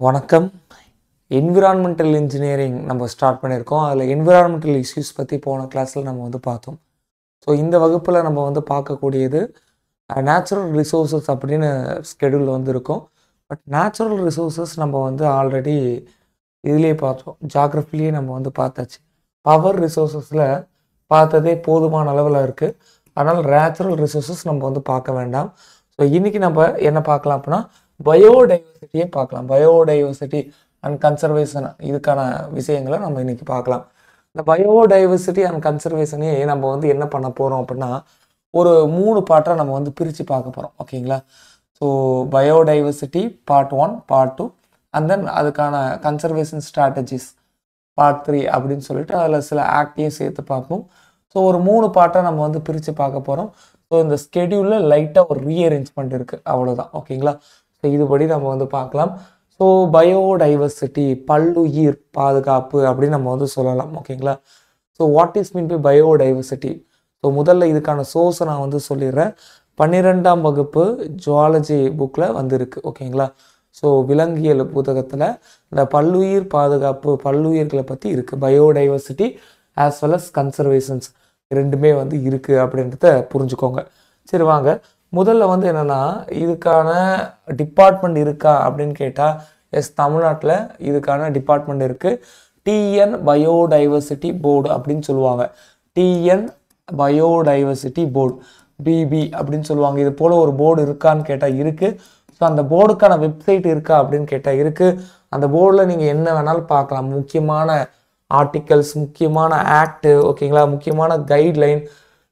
வணக்கம். Environmental engineering நம்ம start பண்ணியிருக்கோம். அதில் என்விரான்மெண்டல் இஷ்யூஸ் பற்றி போன கிளாஸில் நம்ம பார்த்தோம். ஸோ இந்த வகுப்பில் நம்ம பார்க்கக்கூடியது நேச்சுரல் ரிசோர்ஸஸ் அப்படின்னு ஸ்கெடியூலில் இருக்கும். பட் நேச்சுரல் ரிசோர்ஸஸ் நம்ம ஆல்ரெடி இதுலேயே பார்த்தோம், ஜாகிரஃபிலேயே நம்ம பார்த்தாச்சு. பவர் ரிசோர்ஸஸில் பார்த்ததே போதுமான அளவில் இருக்குது. அதனால் நேச்சுரல் ரிசோர்ஸஸ் நம்ம பார்க்க வேண்டாம். ஸோ இன்றைக்கி நம்ம என்ன பார்க்கலாம் அப்படின்னா பயோடைவர்சிட்டியே பார்க்கலாம். பயோடைவர்சிட்டி அண்ட் கன்சர்வேஷன் இதுக்கான விஷயங்களை நம்ம இன்றைக்கி பார்க்கலாம். இந்த பயோடைவர்சிட்டி அண்ட் கன்சர்வேஷனையே நம்ம என்ன பண்ண போகிறோம் அப்படின்னா ஒரு 3 பார்ட்டாக நம்ம பிரித்து பார்க்க போகிறோம். ஓகேங்களா? So biodiversity part 1, part 2 and then அதுக்கான கன்சர்வேஷன் ஸ்ட்ராட்டஜிஸ் பார்ட் 3 அப்படின்னு சொல்லிட்டு அதில் சில ஆக்டையும் சேர்த்து பார்ப்போம். ஸோ ஒரு 3 பார்ட்டாக நம்ம பிரித்து பார்க்க போகிறோம். ஸோ இந்த ஸ்கெடியூலில் லைட்டாக ஒரு ரீஅரேஞ்ச்மெண்ட் இருக்குது, அவ்வளோதான். ஓகேங்களா? ஸோ இதுபடி நம்ம பார்க்கலாம். ஸோ பயோடைவர்சிட்டி பல்லுயிர் பாதுகாப்பு அப்படின்னு நம்ம சொல்லலாம். ஓகேங்களா? So what is mean by biodiversity? So முதல்ல இதுக்கான சோர்ஸை நான் சொல்லிடுறேன். 12ஆம் வகுப்பு ஜுவாலஜி புக்கில் இருக்கு. ஓகேங்களா? ஸோ விலங்கியல் புத்தகத்தில் இந்த பல்லுயிர் பாதுகாப்பு பல்லுயிர்களை பற்றி இருக்குது. Biodiversity as well as conservations ரெண்டுமே இருக்குது அப்படின்றத புரிஞ்சுக்கோங்க. சரி வாங்க, முதல்ல என்னென்னா இதுக்கான டிபார்ட்மெண்ட் இருக்கா அப்படின்னு கேட்டால் எஸ், தமிழ்நாட்டில் இதுக்கான டிபார்ட்மெண்ட் இருக்குது. டிஎன் பயோடைவர்சிட்டி போர்டு அப்படின்னு சொல்லுவாங்க. டிஎன் பயோடைவர்சிட்டி போர்டு, பிபி அப்படின்னு சொல்லுவாங்க. இது போல் ஒரு போர்டு இருக்கான்னு கேட்டால் இருக்குது. ஸோ அந்த போர்டுக்கான வெப்சைட் இருக்கா அப்படின்னு கேட்டால் இருக்குது. அந்த போர்டில் நீங்கள் என்ன வேணாலும் பார்க்கலாம். முக்கியமான ஆர்டிகல்ஸ், முக்கியமான ஆக்டு, ஓகேங்களா, முக்கியமான கைட்லைன்,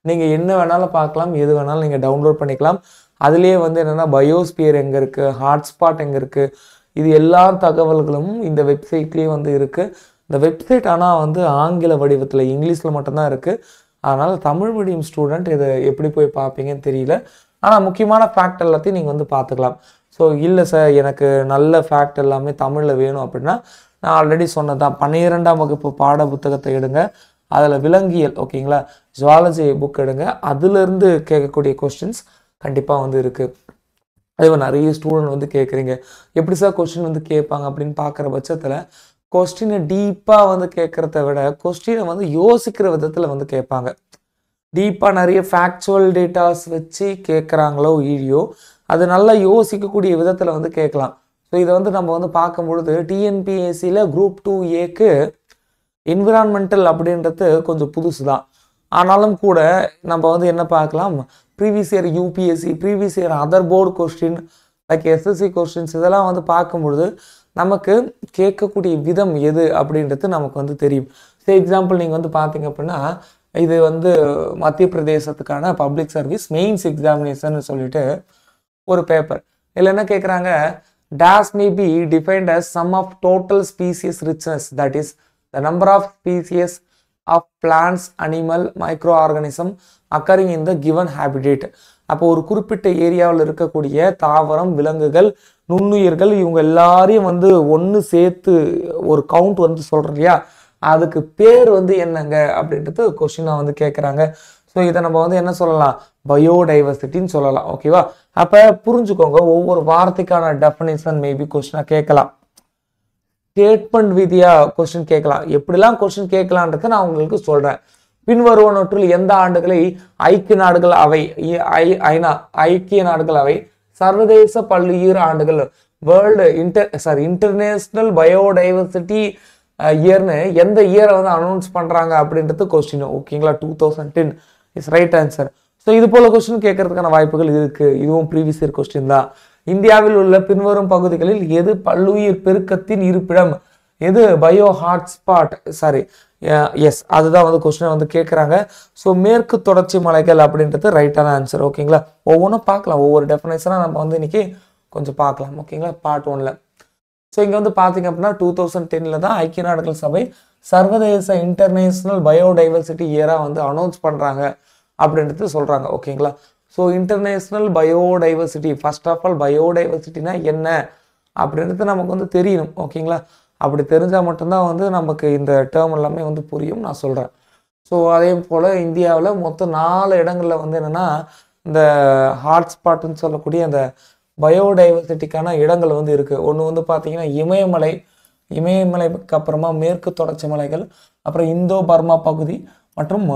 நீங்கள் என்ன வேணாலும் பார்க்கலாம். எது வேணாலும் நீங்கள் டவுன்லோட் பண்ணிக்கலாம். அதுலேயே என்னென்னா பயோஸ்பியர் எங்கே இருக்குது, ஹாட்ஸ்பாட் எங்கே இருக்குது, இது எல்லா தகவல்களும் இந்த வெப்சைட்லேயே இருக்குது. இந்த வெப்சைட் ஆனால் ஆங்கில வடிவத்தில், இங்கிலீஷில் மட்டும்தான் இருக்குது. அதனால் தமிழ் மீடியம் ஸ்டூடெண்ட் இதை எப்படி போய் பார்ப்பீங்கன்னு தெரியல. ஆனால் முக்கியமான ஃபேக்ட் எல்லாத்தையும் நீங்கள் பார்த்துக்கலாம். ஸோ இல்லை சார், எனக்கு நல்ல ஃபேக்ட் எல்லாமே தமிழில் வேணும் அப்படின்னா நான் ஆல்ரெடி சொன்னதான், 12ஆம் வகுப்பு பாட புத்தகத்தை எடுங்க. அதில் விலங்கியல், ஓகேங்களா, ஜுவாலஜி புக் எடுங்க. அதுலேருந்து கேட்கக்கூடிய கொஸ்டின்ஸ் கண்டிப்பாக இருக்குது. அதே நிறைய ஸ்டூடெண்ட் கேட்குறீங்க, எப்படி சார் கொஸ்டின் கேட்பாங்க அப்படின்னு பார்க்குற பட்சத்தில் கொஸ்டினை டீப்பாக கேட்குறத விட கொஸ்டினை யோசிக்கிற விதத்தில் கேட்பாங்க. டீப்பாக நிறைய ஃபேக்சுவல் டேட்டாஸ் வச்சு கேட்குறாங்களோ இல்லையோ, அது நல்லா யோசிக்கக்கூடிய விதத்தில் கேட்கலாம். ஸோ இதை நம்ம பார்க்கும்பொழுது டிஎன்பிஎஸ்சியில் குரூப் 2A என்விரான்மெண்டல் அப்படின்றது கொஞ்சம் புதுசு தான். ஆனாலும் கூட நம்ம என்ன பார்க்கலாம், previous year UPSC, previous year other board question like SSC questions இதெல்லாம் பார்க்கும்பொழுது நமக்கு கேட்கக்கூடிய விதம் எது அப்படின்றது நமக்கு தெரியும். ஃபார் எக்ஸாம்பிள் நீங்கள் பார்த்தீங்க அப்படின்னா இது மத்திய பிரதேசத்துக்கான பப்ளிக் சர்வீஸ் மெயின்ஸ் எக்ஸாமினேஷன் சொல்லிட்டு ஒரு பேப்பர். இதில் என்ன கேட்குறாங்க, dash may be defined as sum of total species richness, that is the number of species of plants, animal, microorganism occurring in the given habitat. அப்போ ஒரு குறிப்பிட்ட ஏரியாவில் இருக்கக்கூடிய தாவரம், விலங்குகள், நுண்ணுயிர்கள் இவங்க எல்லாரையும் ஒன்று சேர்த்து ஒரு கவுண்ட் சொல்கிறோம் இல்லையா, அதுக்கு பேர் என்னங்க அப்படின்றது கொஸ்டினாக கேட்குறாங்க. ஸோ இதை நம்ம என்ன சொல்லலாம், பயோடைவர்சிட்டின்னு சொல்லலாம். ஓகேவா? அப்போ புரிஞ்சுக்கோங்க, ஒவ்வொரு வார்த்தைக்கான டெஃபினேஷன் மேபி கொஸ்டினாக கேட்கலாம், ஸ்டேட்மெண்ட் விதியாக கொஸ்டின் கேட்கலாம். எப்படிலாம் கொஸ்டின் கேட்கலான்றதை நான் உங்களுக்கு சொல்கிறேன். பின்வருவனவற்றில் எந்த ஆண்டுகளை ஐக்கிய நாடுகள் அவை ஐக்கிய நாடுகள் அவை சர்வதேச பல்லுயிர் ஆண்டுகள் வேர்ல்டு இன்டர்நேஷனல் பயோடைவர்சிட்டி இயர்னு எந்த இயரை அனௌன்ஸ் பண்ணுறாங்க அப்படின்றது கொஸ்டின். ஓகேங்களா? 2010 இஸ் ரைட் ஆன்சர். ஸோ இது போல் கொஸ்டின் கேட்கறதுக்கான வாய்ப்புகள் இருக்குது. இதுவும் ப்ரீவியஸ் இயர் கொஸ்டின் தான். இந்தியாவில் உள்ள பின்வரும் பகுதிகளில் எது பல்லுயிர் பெருக்கத்தின் இருப்பிடம், எது பயோ ஹாட்ஸ்பாட், எஸ் அதுதான் கொஸ்டினை கேட்குறாங்க. ஸோ மேற்கு தொடர்ச்சி மலைகள் அப்படின்றது ரைட்டான ஆன்சர். ஓகேங்களா? ஒவ்வொன்றும் பார்க்கலாம், ஒவ்வொரு டெஃபினேஷனாக நம்ம இன்னைக்கு கொஞ்சம் பார்க்கலாம். ஓகேங்களா? பார்ட் 1ல். ஸோ இங்கே பார்த்தீங்க அப்படின்னா 2010 தான் ஐக்கிய நாடுகள் சபை சர்வதேச இன்டர்நேஷனல் பயோடைவர்சிட்டி இயராக அனௌன்ஸ் பண்ணுறாங்க அப்படின்றது சொல்கிறாங்க. ஓகேங்களா? So international biodiversity, first of all பயோடைவர்சிட்டினா என்ன அப்படின்றது நமக்கு தெரியணும். ஓகேங்களா? அப்படி தெரிஞ்சால் மட்டும்தான் நமக்கு இந்த டேர்ம் எல்லாமே புரியும், நான் சொல்கிறேன். ஸோ அதே போல் இந்தியாவில் மொத்தம் 4 இடங்களில் என்னென்னா இந்த ஹாட்ஸ்பாட்டுன்னு சொல்லக்கூடிய அந்த பயோடைவர்சிட்டிக்கான இடங்கள் வந்து இருக்குது. ஒன்று வந்து பார்த்தீங்கன்னா இமயமலைக்கு அப்புறமா மேற்கு தொடர்ச்சி மலைகள், அப்புறம் இந்தோ பர்மா பகுதி மற்றும்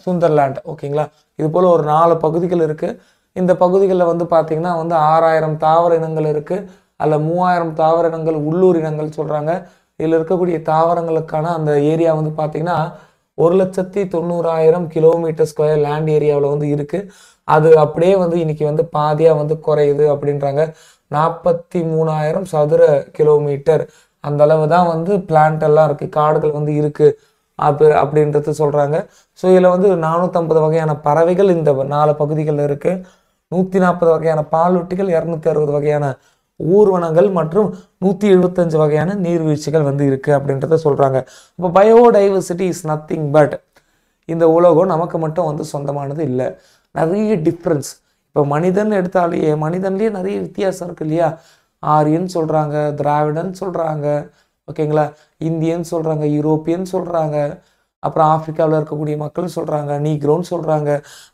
சுந்தர்லாண்ட். ஓகேங்களா, இது போல் ஒரு 4 பகுதிகள் இருக்குது. இந்த பகுதிகளில் வந்து பார்த்தீங்கன்னா வந்து 6000 தாவர இனங்கள் இருக்குது. அதில் 3000 தாவர இனங்கள் உள்ளூர் இனங்கள் சொல்கிறாங்க. இதில் இருக்கக்கூடிய தாவரங்களுக்கான அந்த ஏரியா வந்து பார்த்தீங்கன்னா 1,90,000 கிலோமீட்டர் ஸ்கொயர் லேண்ட் ஏரியாவில் வந்து இருக்குது. அது அப்படியே வந்து இன்னைக்கு வந்து பாதியாக வந்து குறையுது அப்படின்றாங்க. 43,000 சதுர கிலோமீட்டர் அந்த அளவு தான் வந்து பிளான்ட் எல்லாம் இருக்குது, காடுகள் வந்து இருக்குது அப்படின்றது சொல்கிறாங்க. ஸோ இதில் வந்து 450 வகையான பறவைகள் இந்த 4 பகுதிகளில் இருக்குது. 140 வகையான பாலூட்டிகள், 260 வகையான ஊர்வனங்கள் மற்றும் 175 வகையான நீர்வீழ்ச்சிகள் வந்து இருக்குது அப்படின்றத சொல்கிறாங்க. இப்போ பயோடைவர்சிட்டி இஸ் நத்திங் பட், இந்த உலகம் நமக்கு மட்டும் வந்து சொந்தமானது இல்லை, நிறைய டிஃப்ரென்ஸ். இப்போ மனிதன் எடுத்தாலேயே மனிதன்லேயே நிறைய வித்தியாசம் இருக்குது இல்லையா? ஆரியன் சொல்கிறாங்க, திராவிடன் சொல்கிறாங்க, ஓகேங்களா, இந்தியன் சொல்கிறாங்க, யூரோப்பியன் சொல்கிறாங்க, அப்புறம் ஆப்பிரிக்காவில் இருக்கக்கூடிய மக்கள் சொல்கிறாங்க, நீக்ரோன்னு சொல்கிறாங்க.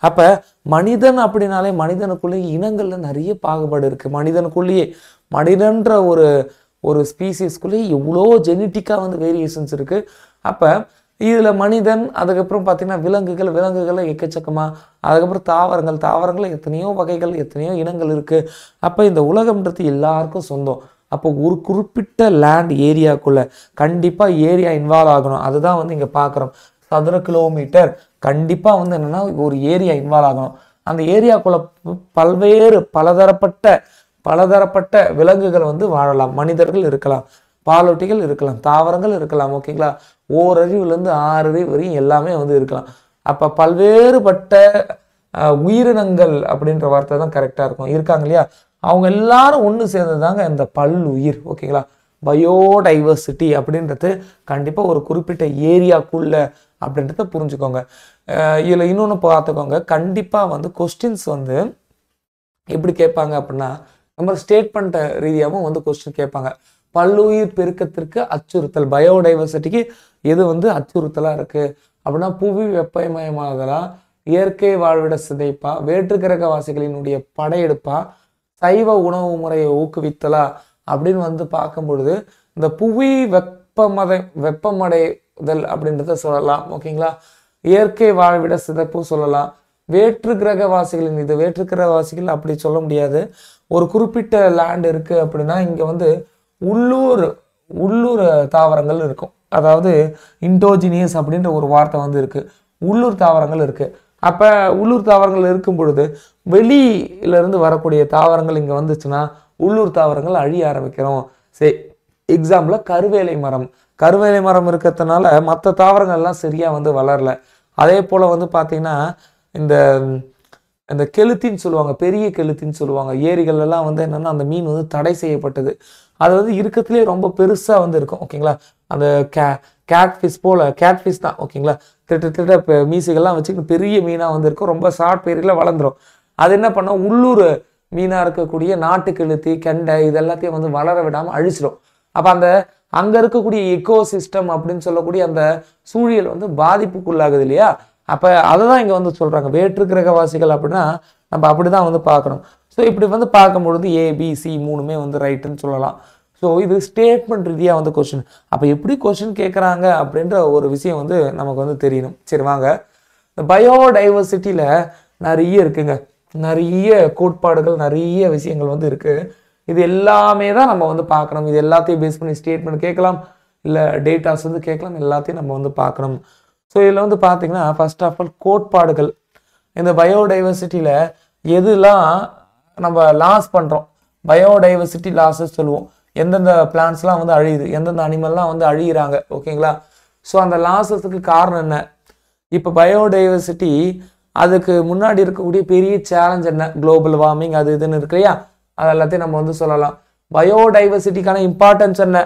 அப்போ மனிதன் அப்படின்னாலே மனிதனுக்குள்ளேயே இனங்களில் நிறைய பாகுபாடு இருக்குது. மனிதன்ற ஒரு ஸ்பீசிஸ்குள்ளேயே எவ்வளோ ஜெனட்டிக்காக வந்து வேரியேஷன்ஸ் இருக்குது. அப்போ இதில் மனிதன், அதுக்கப்புறம் பார்த்திங்கன்னா விலங்குகள் எக்கச்சக்கமாக, அதுக்கப்புறம் தாவரங்கள் எத்தனையோ வகைகள், எத்தனையோ இனங்கள் இருக்குது. அப்போ இந்த உலகம்ன்றது எல்லாருக்கும் சொந்தம். அப்போ ஒரு குறிப்பிட்ட லேண்ட் ஏரியாக்குள்ளே கண்டிப்பாக ஏரியா இன்வால்வ் ஆகணும். அதுதான் வந்து இங்கே பார்க்குறோம். சதுர கிலோமீட்டர் கண்டிப்பாக வந்து என்னென்னா ஒரு ஏரியா இன்வால்வ் ஆகணும். அந்த ஏரியாக்குள்ளே பல்வேறு பலதரப்பட்ட விலங்குகள் வந்து வாழலாம். மனிதர்கள் இருக்கலாம், பாலூட்டிகள் இருக்கலாம், தாவரங்கள் இருக்கலாம், ஓகேங்களா, ஓரறிவுலேருந்து 6 அறிவு வரையும் எல்லாமே வந்து இருக்கலாம். அப்போ பல்வேறுபட்ட உயிரினங்கள் அப்படின்ற வார்த்தை தான் கரெக்டாக இருக்கும், இருக்காங்க இல்லையா? அவங்க எல்லாரும் ஒன்று சேர்ந்ததாங்க இந்த பல்லுயிர். ஓகேங்களா, பயோடைவர்சிட்டி அப்படின்றது கண்டிப்பாக ஒரு குறிப்பிட்ட ஏரியாக்குள்ள அப்படின்றத புரிஞ்சுக்கோங்க. இதில் இன்னொன்று பார்த்துக்கோங்க, கண்டிப்பாக வந்து கொஸ்டின்ஸ் வந்து எப்படி கேட்பாங்க அப்படின்னா, நம்ம ஸ்டேட்மெண்ட் ரீதியாகவும் வந்து கொஸ்டின் கேட்பாங்க. பல்லுயிர் பெருக்கத்திற்கு அச்சுறுத்தல், பயோடைவர்சிட்டிக்கு எது வந்து அச்சுறுத்தலாக இருக்குது அப்படின்னா, புவி வெப்பமயமாதலா, இயற்கை வாழ்விட சிதைப்பா, வேற்று கிரகவாசிகளினுடைய படையெடுப்பா, சைவ உணவு முறையை ஊக்குவித்தலா அப்படின்னு வந்து பார்க்கும் பொழுது இந்த புவி வெப்பமடைதல் அப்படின்றத சொல்லலாம். ஓகேங்களா, இயற்கை வாழ்விட சிதைப்பு சொல்லலாம். வேற்று கிரகவாசிகளின் இது வேற்று கிரகவாசிகள் அப்படி சொல்ல முடியாது. ஒரு குறிப்பிட்ட லேண்ட் இருக்குது அப்படின்னா இங்கே வந்து உள்ளூர் தாவரங்கள் இருக்கும். அதாவது இண்டோஜினியஸ் அப்படின்ற ஒரு வார்த்தை வந்து இருக்குது. உள்ளூர் தாவரங்கள் இருக்குது. அப்போ உள்ளூர் தாவரங்கள் இருக்கும் பொழுது வெளியிலேருந்து வரக்கூடிய தாவரங்கள் இங்கே வந்துச்சுன்னா உள்ளூர் தாவரங்கள் அழிய ஆரம்பிக்கிறோம். சரி, எக்ஸாம்பிளாக கருவேலை மரம் இருக்கிறதுனால மற்ற தாவரங்கள்லாம் சரியாக வந்து வளரல. அதே போல் வந்து பார்த்திங்கன்னா இந்த கெளுத்தின்னு சொல்லுவாங்க, பெரிய கெளுத்தின்னு சொல்லுவாங்க. ஏரிகள்லாம் வந்து என்னென்னா அந்த மீன் வந்து தடை செய்யப்பட்டது. அது வந்து இருக்கிறதுலே ரொம்ப பெருசாக வந்து இருக்கும். ஓகேங்களா, அந்த கேட்ஃபிஷ் தான். ஓகேங்களா, திட்ட மீசுகள்லாம் வச்சுக்கிட்டு பெரிய மீனாக வந்து இருக்கும். ரொம்ப ஷார்ட் பீரியடில் வளர்ந்துடும். அது என்ன பண்ணோம், உள்ளூர் மீனாக இருக்கக்கூடிய நாட்டு கெளுத்தி, கெண்டை இது எல்லாத்தையும் வந்து வளர விடாமல் அழிச்சிடும். அப்போ அங்கே இருக்கக்கூடிய எக்கோசிஸ்டம் அப்படின்னு சொல்லக்கூடிய அந்த சூழியல் வந்து பாதிப்புக்குள்ளாகுது இல்லையா? அப்போ அதை தான் இங்கே வந்து சொல்கிறாங்க வேற்று கிரகவாசிகள் அப்படின்னா நம்ம அப்படி தான் வந்து பார்க்கணும். ஸோ இப்படி வந்து பார்க்கும்பொழுது ABC 3மே வந்து ரைட்டுன்னு சொல்லலாம். ஸோ இது ஸ்டேட்மெண்ட் ரீதியாக வந்து கொஸ்டின். அப்போ எப்படி கொஸ்டின் கேட்குறாங்க அப்படின்ற ஒரு விஷயம் வந்து நமக்கு வந்து தெரியணும். சரி வாங்க, இந்த பயோடைவர்சிட்டியில் நிறைய இருக்குங்க, நிறைய கோட்பாடுகள், நிறைய விஷயங்கள் வந்து இருக்குது. இது எல்லாமே தான் நம்ம வந்து பார்க்கணும். இது எல்லாத்தையும் பேஸ் பண்ணி ஸ்டேட்மெண்ட் கேட்கலாம், இல்லை டேட்டாஸ் வந்து கேட்கலாம், எல்லாத்தையும் நம்ம வந்து பார்க்கணும். ஸோ இதில் வந்து பார்த்திங்கன்னா ஃபர்ஸ்ட் ஆஃப் ஆல் கோட்பாடுகள். இந்த பயோடைவர்சிட்டியில் எதுலாம் நம்ம லாஸ் பண்ணுறோம், பயோடைவர்சிட்டி லாஸஸ் சொல்லுவோம். எந்தெந்த பிளான்ஸ்லாம் வந்து அழியுது, எந்தெந்த அனிமல்லாம் வந்து அழியிறாங்க. ஓகேங்களா, ஸோ அந்த லாஸஸுக்கு காரணம் என்ன? இப்போ பயோடைவர்சிட்டி அதுக்கு முன்னாடி இருக்கக்கூடிய பெரிய சேலஞ்ச் என்ன? குளோபல் வார்மிங் அது இதுன்னு இருக்கு இல்லையா? அது எல்லாத்தையும் நம்ம வந்து சொல்லலாம். பயோடைவர்சிட்டிக்கான இம்பார்ட்டன்ஸ் என்ன?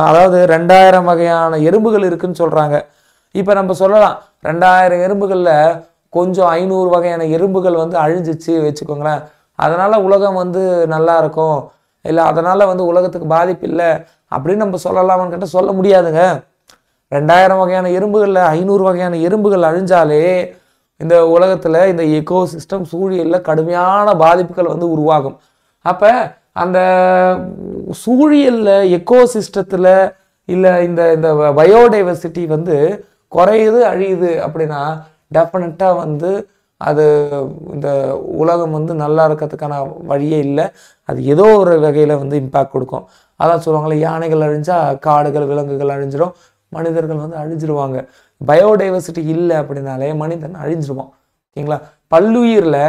அதாவது 2000 வகையான எறும்புகள் இருக்குன்னு சொல்கிறாங்க. இப்போ நம்ம சொல்லலாம் 2000 எறும்புகளில் கொஞ்சம் 500 வகையான எறும்புகள் வந்து அழிஞ்சிச்சு வச்சுக்கோங்களேன், அதனால் உலகம் வந்து நல்லா இருக்கும், இல்லை அதனால் வந்து உலகத்துக்கு பாதிப்பு இல்லை அப்படின்னு நம்ம சொல்லலாமான்னு கேட்டால் சொல்ல முடியாதுங்க. 2000 வகையான எறும்புகளில் 500 வகையான எறும்புகள் அழிஞ்சாலே இந்த உலகத்தில் இந்த எக்கோசிஸ்டம் சூழியலில் கடுமையான பாதிப்புகள் வந்து உருவாகும். அப்போ அந்த சூழியலில் எக்கோசிஸ்டத்தில் இல்லை இந்த இந்த பயோடைவர்சிட்டி வந்து குறையுது அழியுது அப்படின்னா டெஃபினட்டாக வந்து அது இந்த உலகம் வந்து நல்லா இருக்கிறதுக்கான வழியே இல்லை. அது ஏதோ ஒரு வகையில் வந்து இம்பேக்ட் கொடுக்கும். அதான் சொல்லுவாங்களே, யானைகள் அழிஞ்சா காடுகள் விலங்குகள் அழிஞ்சிடும், மனிதர்கள் வந்து அழிஞ்சிருவாங்க. பயோடைவர்சிட்டி இல்லை அப்படின்னாலே மனிதன் அழிஞ்சிருவான். ஓகேங்களா? பல்லுயிரில்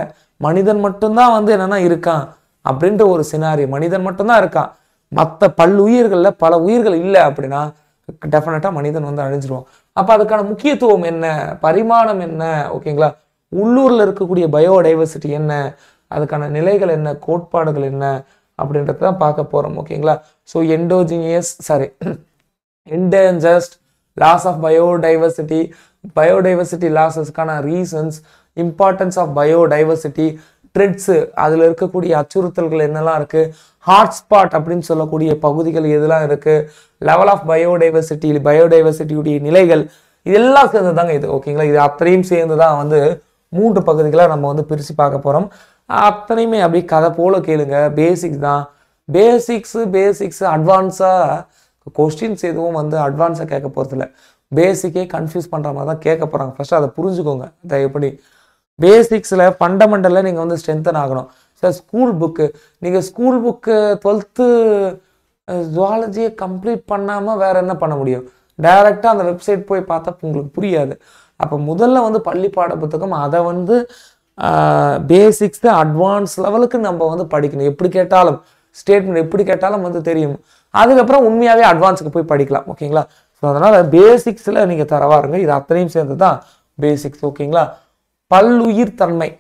மனிதன் மட்டும்தான் வந்து என்னென்னா இருக்கான் அப்படின்ற ஒரு சினாரி, மனிதன் மட்டும்தான் இருக்கான். மற்ற பல்லுயிர்களில் பல உயிர்கள் இல்லை அப்படின்னா டெஃபினட்டாக மனிதன் வந்து அழிஞ்சிருவான். அப்போ அதுக்கான முக்கியத்துவம் என்ன, பரிமாணம் என்ன, ஓகேங்களா, உள்ளூரில் இருக்கக்கூடிய பயோடைவர்சிட்டி என்ன, அதுக்கான நிலைகள் என்ன, கோட்பாடுகள் என்ன அப்படின்றத தான் பார்க்க போகிறோம். ஓகேங்களா? So endangered loss of biodiversity, biodiversity லாஸஸ்க்கான reasons, importance of biodiversity, threats, அதில் இருக்கக்கூடிய அச்சுறுத்தல்கள் என்னெல்லாம் இருக்குது, ஹாட்ஸ்பாட் அப்படின்னு சொல்லக்கூடிய பகுதிகள் எதெல்லாம் இருக்குது, லெவல் ஆஃப் பயோடைவர்சிட்டியுடைய நிலைகள், இதெல்லாம் சேர்ந்து தாங்க இது. ஓகேங்களா? இது அத்தனையும் சேர்ந்து தான் வந்து 3 பகுதிகளாக நம்ம வந்து பிரித்து பார்க்க போகிறோம். அத்தனையுமே அப்படி கதை போல் கேளுங்க. பேசிக்ஸ் தான். பேசிக்ஸு அட்வான்ஸாக கொஸ்டின்ஸ் எதுவும் வந்து அட்வான்ஸாக கேட்க போகிறதில்ல. பேசிக்கே கன்ஃபியூஸ் பண்ணுற மாதிரி தான் கேட்க போகிறாங்க. ஃபஸ்ட்டு அதை புரிஞ்சுக்கோங்க. அதை எப்படி பேசிக்ஸில் ஃபண்டமெண்டலில் நீங்கள் வந்து ஸ்ட்ரென்தன் ஆகணும். சார் ஸ்கூல் புக்கு, நீங்கள் ஸ்கூல் புக்கு 12th ஜுவாலஜியை கம்ப்ளீட் பண்ணாமல் வேறு என்ன பண்ண முடியும்? டைரெக்டாக அந்த வெப்சைட் போய் பார்த்தா உங்களுக்கு புரியாது. அப்போ முதல்ல வந்து பள்ளி பாட புத்தகம், அதை வந்து பேசிக்ஸு அட்வான்ஸ் லெவலுக்கு நம்ம வந்து படிக்கணும். எப்படி கேட்டாலும் ஸ்டேட்மெண்ட் எப்படி கேட்டாலும் வந்து தெரியும். அதுக்கப்புறம் உண்மையாகவே அட்வான்ஸுக்கு போய் படிக்கலாம். ஓகேங்களா? ஸோ அதனால் பேசிக்ஸில் நீங்கள் தரவா இருங்க. இது அத்தனையும் சேர்ந்து தான் பேசிக்ஸ். ஓகேங்களா? பல்லுயிர் தன்மை.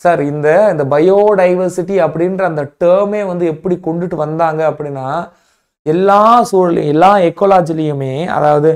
சார் இந்த பயோடைவர்சிட்டி அப்படின்ற அந்த டேர்மே வந்து எப்படி கொண்டுட்டு வந்தாங்க அப்படின்னா, எல்லா சூழலையும் எல்லா எக்கோலாஜிலையுமே, அதாவது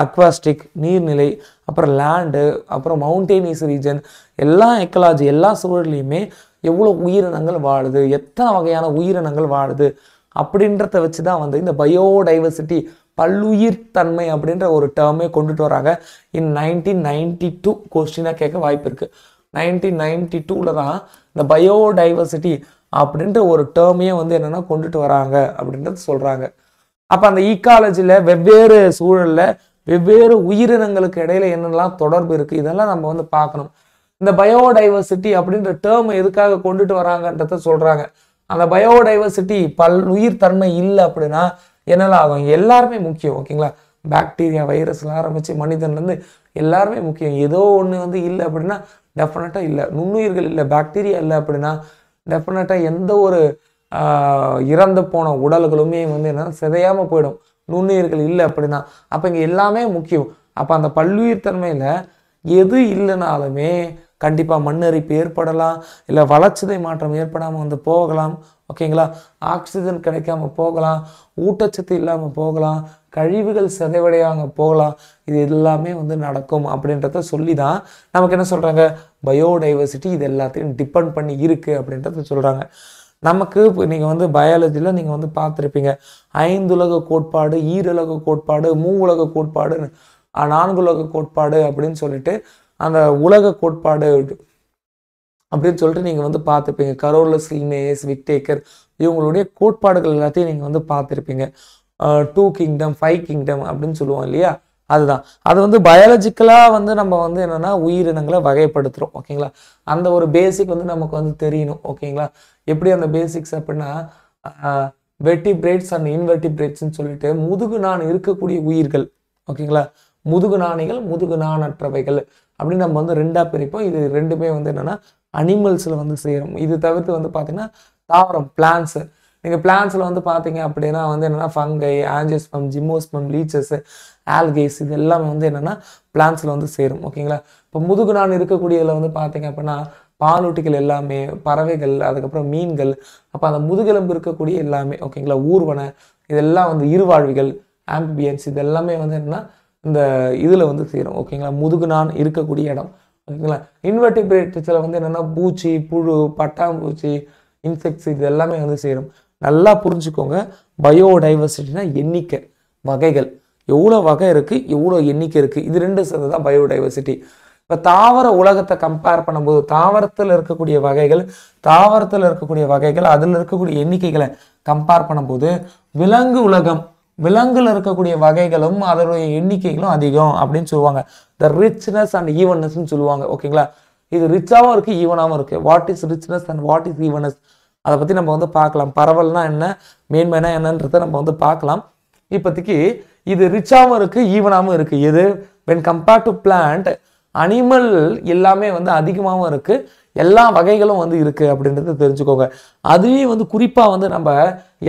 அக்வாஸ்டிக் நீர்நிலை, அப்புறம் லேண்டு, அப்புறம் மவுண்டெயினியஸ் ரீஜன், எல்லா எக்கோலாஜி எல்லா சூழலையுமே எவ்வளோ உயிரினங்கள் வாழுது, எத்தனை வகையான உயிரினங்கள் வாழுது அப்படின்றத வச்சு தான் வந்து இந்த பயோடைவர்சிட்டி பல்லுயிர் தன்மை அப்படின்ற ஒரு டேர்மே கொண்டுட்டு வராங்க. 1992 கொஸ்டினாக கேட்க வாய்ப்பு இருக்குது. 1992 தான் இந்த பயோடைவர்சிட்டி அப்படின்ற ஒரு டேர்மையே வந்து என்னென்னா கொண்டுட்டு வராங்க அப்படின்றது சொல்கிறாங்க. அப்போ அந்த ஈக்காலஜியில் வெவ்வேறு சூழலில் வெவ்வேறு உயிரினங்களுக்கு இடையில என்னெல்லாம் தொடர்பு இருக்குது, இதெல்லாம் நம்ம வந்து பார்க்கணும். இந்த பயோடைவர்சிட்டி அப்படின்ற டேர்ம் எதுக்காக கொண்டுட்டு வராங்கன்றத சொல்கிறாங்க. அந்த பயோடைவர்சிட்டி பல்லுயிர் தன்மை இல்லை அப்படின்னா என்னெல்லாம் ஆகும்? எல்லாருமே முக்கியம். ஓகேங்களா? பாக்டீரியா, வைரஸ்லாம் ஆரம்பித்து மனிதன்லேருந்து எல்லாருமே முக்கியம். ஏதோ ஒன்று வந்து இல்லை அப்படின்னா டெஃபினட்டாக இல்லை. நுண்ணுயிர்கள் இல்லை, பாக்டீரியா இல்லை அப்படின்னா டெஃபினட்டாக எந்த ஒரு இறந்து போன உடல்களுமே வந்து என்னன்னா சிதையாமல் போயிடும். நுண்ணுயிர்கள் இல்லை அப்படின்னா அப்போ இங்கே எல்லாமே முக்கியம். அப்போ அந்த பல்லுயிர் தன்மையில் எது இல்லைனாலுமே கண்டிப்பாக மண்ணரிப்பு ஏற்படலாம், இல்லை வளர்ச்சிதை மாற்றம் ஏற்படாமல் வந்து போகலாம். ஓகேங்களா? ஆக்சிஜன் கிடைக்காம போகலாம், ஊட்டச்சத்து இல்லாமல் போகலாம், கழிவுகள் சிதைவடையாமல் போகலாம். இது எல்லாமே வந்து நடக்கும் அப்படின்றத சொல்லி தான் நமக்கு என்ன சொல்கிறாங்க, பயோடைவர்சிட்டி இது எல்லாத்தையும் டிபெண்ட் பண்ணி இருக்குது அப்படின்றத சொல்கிறாங்க. நமக்கு இப்போ நீங்கள் வந்து பயாலஜியில் நீங்கள் வந்து பார்த்துருப்பீங்க, 5 உலக கோட்பாடு, ஈருலக கோட்பாடு, மூவுலக கோட்பாடு, 4 உலக கோட்பாடு அப்படின்னு சொல்லிட்டு அந்த உலக கோட்பாடு அப்படின்னு சொல்லிட்டு நீங்கள் வந்து பார்த்துருப்பீங்க. கரோலஸ் லின்னேயஸ், விக்டேக்கர் இவங்களுடைய கோட்பாடுகள் எல்லாத்தையும் நீங்கள் வந்து பார்த்துருப்பீங்க. 2 கிங்டம் 5 கிங்டம் அப்படின்னு சொல்லுவோம் இல்லையா? அதுதான். அது வந்து பயாலஜிக்கலாக வந்து நம்ம வந்து என்னென்னா உயிரினங்களை வகைப்படுத்துகிறோம். ஓகேங்களா? அந்த ஒரு பேசிக் வந்து நமக்கு வந்து தெரியணும். ஓகேங்களா? எப்படி அந்த பேசிக்ஸ் அப்படின்னா வெர்டிபிரேட்ஸ் அண்ட் இன்வெர்டிபிரேட்ஸ்ன்னு சொல்லிட்டு முதுகு நான் இருக்கக்கூடிய உயிர்கள். ஓகேங்களா? முதுகு நாணிகள், முதுகு நாணற்றவைகள் அப்படின்னு நம்ம வந்து 2ஆக பிரிப்போம். இது ரெண்டுமே வந்து என்னென்னா அனிமல்ஸில் வந்து சேரும். இது தவிர்த்து வந்து பார்த்தீங்கன்னா தாவரம், பிளான்ஸு. நீங்கள் பிளான்ஸில் வந்து பார்த்தீங்க அப்படின்னா வந்து என்னென்னா ஃபங்கை, ஆஞ்சியோஸ்பம், ஜிம்மோஸ்பம், லீச்சஸ், ஆல்கேஸ் இது எல்லாமே வந்து என்னென்னா பிளான்ஸில் வந்து சேரும். ஓகேங்களா? இப்போ முதுகு நான் இருக்கக்கூடியதில் வந்து பார்த்தீங்க அப்படின்னா பாலூட்டிகள் எல்லாமே, பறவைகள், அதுக்கப்புறம் மீன்கள், அப்போ அந்த முதுகெலும்பு இருக்கக்கூடிய எல்லாமே. ஓகேங்களா? ஊர்வன இதெல்லாம் வந்து இருவாழ்விகள், ஆம்பிபியன்ஸ் இது எல்லாமே வந்து என்னென்னா இந்த இதில் வந்து சேரும். ஓகேங்களா? முதுகு நான் இருக்கக்கூடிய இடம். ஓகேங்களா? இன்வெர்டிபிரேட்ஸில் வந்து என்னென்னா பூச்சி, புழு, பட்டாம்பூச்சி, இன்செக்ட்ஸ் இது எல்லாமே வந்து சேரும். நல்லா புரிஞ்சுக்கோங்க, பயோடைவர்சிட்டினா எண்ணிக்கை, வகைகள், எவ்வளோ வகை இருக்குது, எவ்வளோ எண்ணிக்கை இருக்குது, இது 2 சேர்ந்து தான் பயோடைவர்சிட்டி. இப்போ தாவர உலகத்தை கம்பேர் பண்ணும்போது தாவரத்தில் இருக்கக்கூடிய வகைகள் அதில் இருக்கக்கூடிய எண்ணிக்கைகளை கம்பேர் பண்ணும்போது விலங்கு உலகம் விலங்குல இருக்கக்கூடிய வகைகளும் அதனுடைய எண்ணிக்கைகளும் அதிகம் அப்படின்னு சொல்லுவாங்க. த ரிச்னஸ் அண்ட் ஈவன்னஸ்ன்னு சொல்லுவாங்க. ஓகேங்களா, இது ரிச்சாகவும் இருக்குது ஈவனாகவும் இருக்குது. What is richness and what is evenness, அதை பற்றி நம்ம வந்து பார்க்கலாம். பரவல்னா என்ன, மேன்மைனா என்னன்றதை நம்ம வந்து பார்க்கலாம். இப்போதைக்கு இது ரிச்சாகவும் இருக்குது ஈவனாகவும் இருக்குது. எது when compared to plant, animal எல்லாமே வந்து அதிகமாகவும் இருக்குது, எல்லா வகைகளும் வந்து இருக்குது அப்படின்றத தெரிஞ்சுக்கோங்க. அதுலேயும் வந்து குறிப்பாக வந்து நம்ம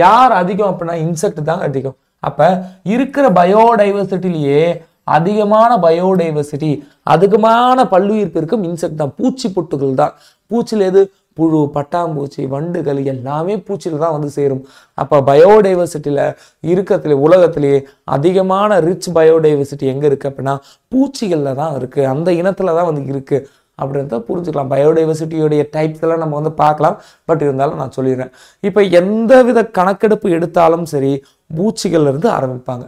யார் அதிகம் அப்படின்னா இன்செக்ட் தான் அதிகம். அப்போ இருக்கிற பயோடைவர்சிட்டிலேயே அதிகமான பயோடைவர்சிட்டி அதிகமான பல்லுயிர் பெருக்கம் இன்செக்ட் தான், பூச்சி பொட்டுகள் தான். பூச்சியில் எது, புழு, பட்டாம்பூச்சி, வண்டுகள் எல்லாமே பூச்சியில் தான் வந்து சேரும். அப்போ பயோடைவர்சிட்டியில் இருக்கிறதுல உலகத்திலேயே அதிகமான ரிச் பயோடைவர்சிட்டி எங்கே இருக்குது அப்படின்னா பூச்சிகளில் தான் இருக்குது, அந்த இனத்தில் தான் வந்து இருக்குது அப்படின்றத புரிஞ்சுக்கலாம். பயோடைவர்சிட்டியோடைய டைப்ஸ் எல்லாம் நம்ம வந்து பார்க்கலாம். பட் இருந்தாலும் நான் சொல்லிடுறேன். இப்போ எந்த வித கணக்கெடுப்பு எடுத்தாலும் சரி பூச்சிகள்லேருந்து ஆரம்பிப்பாங்க.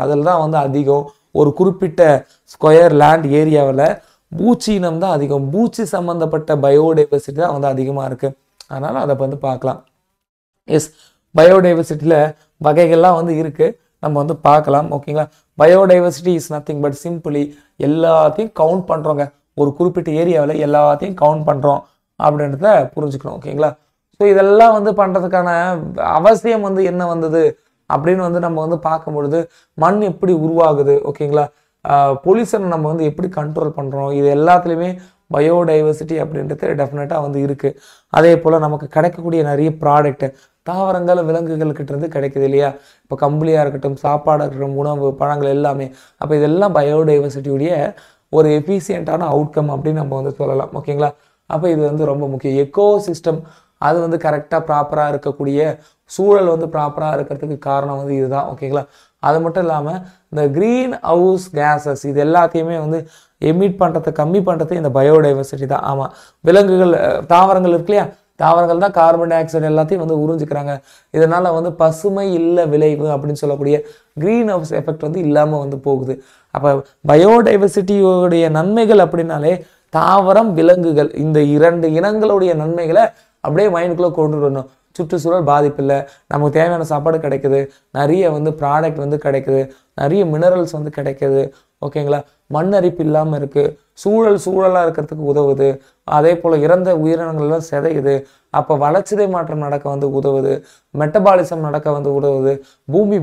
அதில் தான் வந்து அதிகம். ஒரு குறிப்பிட்ட ஸ்கொயர் லேண்ட் ஏரியாவில் பூச்சி இனம் தான் அதிகம். பூச்சி சம்மந்தப்பட்ட பயோடைவர்சிட்டி தான் வந்து அதிகமாக இருக்குது. அதனால் அதை வந்து பார்க்கலாம். எஸ், பயோடைவர்சிட்டியில் வகைகள்லாம் வந்து இருக்குது, நம்ம வந்து பார்க்கலாம். ஓகேங்களா, biodiversity is nothing but simply எல்லாத்தையும் கவுண்ட் பண்ணுறோங்க. ஒரு குறிப்பிட்ட ஏரியாவில் எல்லாத்தையும் கவுண்ட் பண்ணுறோம் அப்படின்றத புரிஞ்சுக்கணும். ஓகேங்களா, ஸோ இதெல்லாம் வந்து பண்ணுறதுக்கான அவசியம் வந்து என்ன வந்தது அப்படின்னு வந்து நம்ம வந்து பார்க்கும் பொழுது மண் எப்படி உருவாகுது, ஓகேங்களா, பொல்யூஷனை நம்ம வந்து எப்படி கண்ட்ரோல் பண்ணுறோம், இது எல்லாத்துலேயுமே பயோடைவர்சிட்டி அப்படின்றது டெஃபினட்டாக வந்து இருக்குது. அதே போல் நமக்கு கிடைக்கக்கூடிய நிறைய ப்ராடக்ட்டு தாவரங்கள் விலங்குகள்கிட்ட இருந்து கிடைக்குது இல்லையா. இப்போ கம்பளியாக இருக்கட்டும், சாப்பாடாக இருக்கட்டும், உணவு, பழங்கள் எல்லாமே. அப்போ இதெல்லாம் பயோடைவர்சிட்டியுடைய ஒரு எஃபிஷியண்ட்டான அவுட்கம் அப்படின்னு நம்ம வந்து சொல்லலாம். ஓகேங்களா, அப்போ இது வந்து ரொம்ப முக்கியம். எக்கோ சிஸ்டம் அது வந்து கரெக்டாக ப்ராப்பராக இருக்கக்கூடிய சூழல் வந்து ப்ராப்பராக இருக்கிறதுக்கு காரணம் வந்து இதுதான். ஓகேங்களா, அது மட்டும் இல்லாமல் இந்த க்ரீன் ஹவுஸ் கேஸஸ் இது எல்லாத்தையுமே வந்து எமிட் பண்ணுறதை கம்மி பண்ணுறது இந்த பயோடைவர்சிட்டி தான். ஆமாம், விலங்குகள் தாவரங்கள் இருக்கு இல்லையா, தாவரங்கள் தான் கார்பன் டை ஆக்சைடு எல்லாத்தையும் வந்து உறிஞ்சிக்கிறாங்க. இதனால் வந்து பசுமை இல்லை விளைவு அப்படின்னு சொல்லக்கூடிய க்ரீன் ஹவுஸ் எஃபெக்ட் வந்து இல்லாமல் வந்து போகுது. அப்போ பயோடைவர்சிட்டியோடைய நன்மைகள் அப்படின்னாலே தாவரம் விலங்குகள் இந்த இரண்டு இனங்களுடைய நன்மைகளை அப்படியே மைண்டுக்குள்ளே கொண்டு வரணும். சுற்றுச்சூழல் பாதிப்பு இல்லை, நமக்கு தேவையான சாப்பாடு கிடைக்குது, நிறைய வந்து ப்ராடக்ட் வந்து கிடைக்குது, நிறைய மினரல்ஸ் வந்து கிடைக்குது. ஓகேங்களா, மண் அரிப்பு இல்லாமல் இருக்குது, சூழலாக இருக்கிறதுக்கு உதவுது. அதே போல் இறந்த உயிரினங்கள்லாம் சிதையுது. அப்போ வளர்ச்சிதை மாற்றம் நடக்க வந்து உதவுது, மெட்டபாலிசம் நடக்க வந்து உதவுது.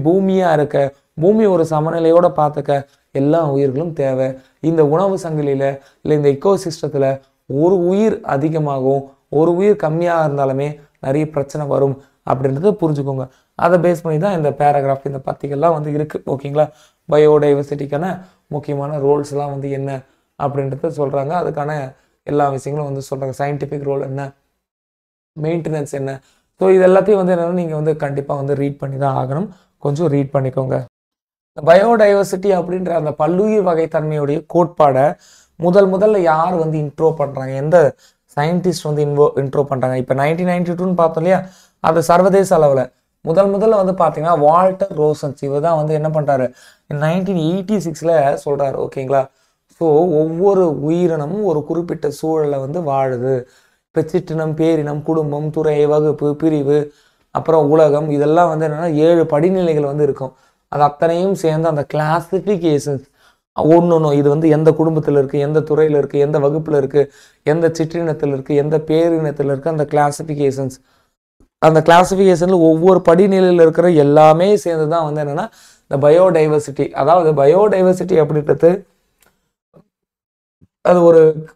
பூமியாக இருக்க, பூமி ஒரு சமநிலையோடு பார்த்துக்க எல்லா உயிர்களும் தேவை. இந்த உணவு சங்கிலியில் இல்லை இந்த எக்கோசிஸ்டத்தில் ஒரு உயிர் அதிகமாகும், ஒரு உயிர் கம்மியாக இருந்தாலுமே நிறைய பிரச்சனை வரும் அப்படின்றத புரிஞ்சுக்கோங்க. அதை பேஸ் பண்ணி தான் இந்த பேராகிராஃப் இந்த பத்திகள்லாம் வந்து இருக்குது. ஓகேங்களா, பயோடைவர்சிட்டிக்கான முக்கியமான ரோல்ஸ்லாம் வந்து என்ன அப்படின்றத சொல்கிறாங்க. அதுக்கான எல்லா விஷயங்களும் வந்து சொல்கிறாங்க. சயின்டிஃபிக் ரோல் என்ன, மெயின்டெனன்ஸ் என்ன. ஸோ இது எல்லாத்தையும் வந்து என்னென்னா நீங்கள் வந்து கண்டிப்பாக வந்து ரீட் பண்ணி தான் ஆகணும். கொஞ்சம் ரீட் பண்ணிக்கோங்க. பயோடைவர்சிட்டி அப்படின்ற அந்த பல்லுயிர் வகைத்தன்மையுடைய கோட்பாடை முதல்ல யார் வந்து இன்ட்ரோ பண்ணுறாங்க, எந்த சயின்டிஸ்ட் வந்து இன்ட்ரோ பண்ணுறாங்க. இப்போ 1992 பார்த்தோம் இல்லையா, அது சர்வதேச அளவில் முதல்ல வந்து பார்த்தீங்கன்னா வால்டர் ரோசன்ஸ் இவர் தான் வந்து என்ன பண்ணுறாரு 1986 சொல்கிறாரு. ஓகேங்களா, ஸோ ஒவ்வொரு உயிரினமும் ஒரு குறிப்பிட்ட சூழலை வந்து வாழுது. இப்போ சிற்றினம், பேரினம், குடும்பம், துறை, வகுப்பு, பிரிவு, அப்புறம் உலகம், இதெல்லாம் வந்து என்னென்னா 7 படிநிலைகள் வந்து இருக்கும். அது அத்தனையும் சேர்ந்து அந்த கிளாசிஃபிகேஷன்ஸ் ஒன்று இது வந்து எந்த குடும்பத்தில் இருக்குது, எந்த துறையில் இருக்குது, எந்த வகுப்பில் இருக்குது, எந்த சிற்றினத்தில் இருக்குது, எந்த பேரினத்தில் இருக்குது, அந்த கிளாசிஃபிகேஷன்ஸ், அந்த கிளாசிஃபிகேஷனில் ஒவ்வொரு படிநிலையில் இருக்கிற எல்லாமே சேர்ந்து தான் வந்து என்னென்னா இந்த பயோடைவர்சிட்டி. அதாவது பயோடைவர்சிட்டி அப்படின்றது அது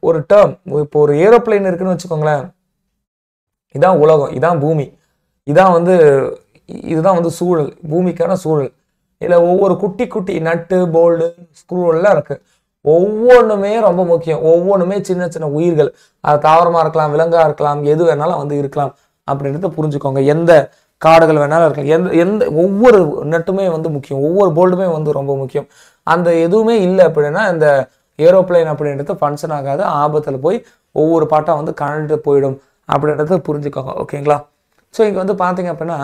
ஒரு டேர்ம். இப்போ ஒரு ஏரோப்ளைன் இருக்குன்னு வச்சுக்கோங்களேன், இதான் உலகம், இதான் பூமி, இதுதான் வந்து சூழல், பூமிக்கான சூழல். இதில் ஒவ்வொரு குட்டி நட்டு, போல்டு, ஸ்க்ரூ எல்லாம் இருக்குது. ஒவ்வொன்றுமே ரொம்ப முக்கியம். ஒவ்வொன்றுமே சின்ன உயிர்கள், அது தாவரமாக இருக்கலாம், விலங்காக இருக்கலாம், எது வேணாலும் வந்து இருக்கலாம் அப்படின்றத புரிஞ்சுக்கோங்க. எந்த காடுகள் வேணாலும் இருக்கலாம், எந்த ஒவ்வொரு நட்டுமே வந்து முக்கியம், ஒவ்வொரு போல்டுமே வந்து ரொம்ப முக்கியம். அந்த எதுவுமே இல்லை அப்படின்னா இந்த ஏரோப்ளைன் அப்படின்றது ஃபங்க்ஷன் ஆகாது, ஆபத்தில் போய் ஒவ்வொரு பாட்டாக வந்து கழண்டு போயிடும் அப்படின்றத புரிஞ்சுக்கோங்க. ஓகேங்களா, ஸோ இங்கே வந்து பார்த்தீங்க அப்படின்னா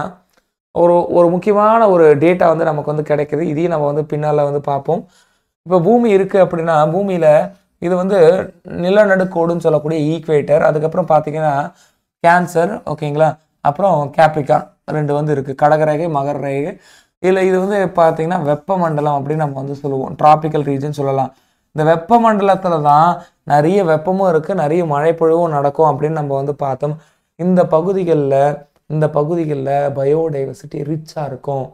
ஒரு முக்கியமான ஒரு டேட்டா வந்து நமக்கு வந்து கிடைக்குது. இதையும் நம்ம வந்து பின்னால் வந்து பார்ப்போம். இப்போ பூமி இருக்குது அப்படின்னா பூமியில் இது வந்து நிலநடுக்கோடுன்னு சொல்லக்கூடிய ஈக்குவேட்டர், அதுக்கப்புறம் பார்த்தீங்கன்னா கேன்சர், ஓகேங்களா, அப்புறம் கேப்ரிகான் 2 வந்து இருக்குது, கடகரேகை மகர ரேகை. இதில் இது வந்து பார்த்தீங்கன்னா வெப்பமண்டலம் அப்படின்னு நம்ம வந்து சொல்லுவோம், டிராபிக்கல் ரீஜன் சொல்லலாம். இந்த வெப்பமண்டலத்தில் தான் நிறைய வெப்பமும் இருக்குது, நிறைய மழைப்பொழிவும் நடக்கும் அப்படின்னு நம்ம வந்து பார்த்தோம். இந்த பகுதிகளில் பயோடைவர்சிட்டி ரிச்சாக இருக்கும்.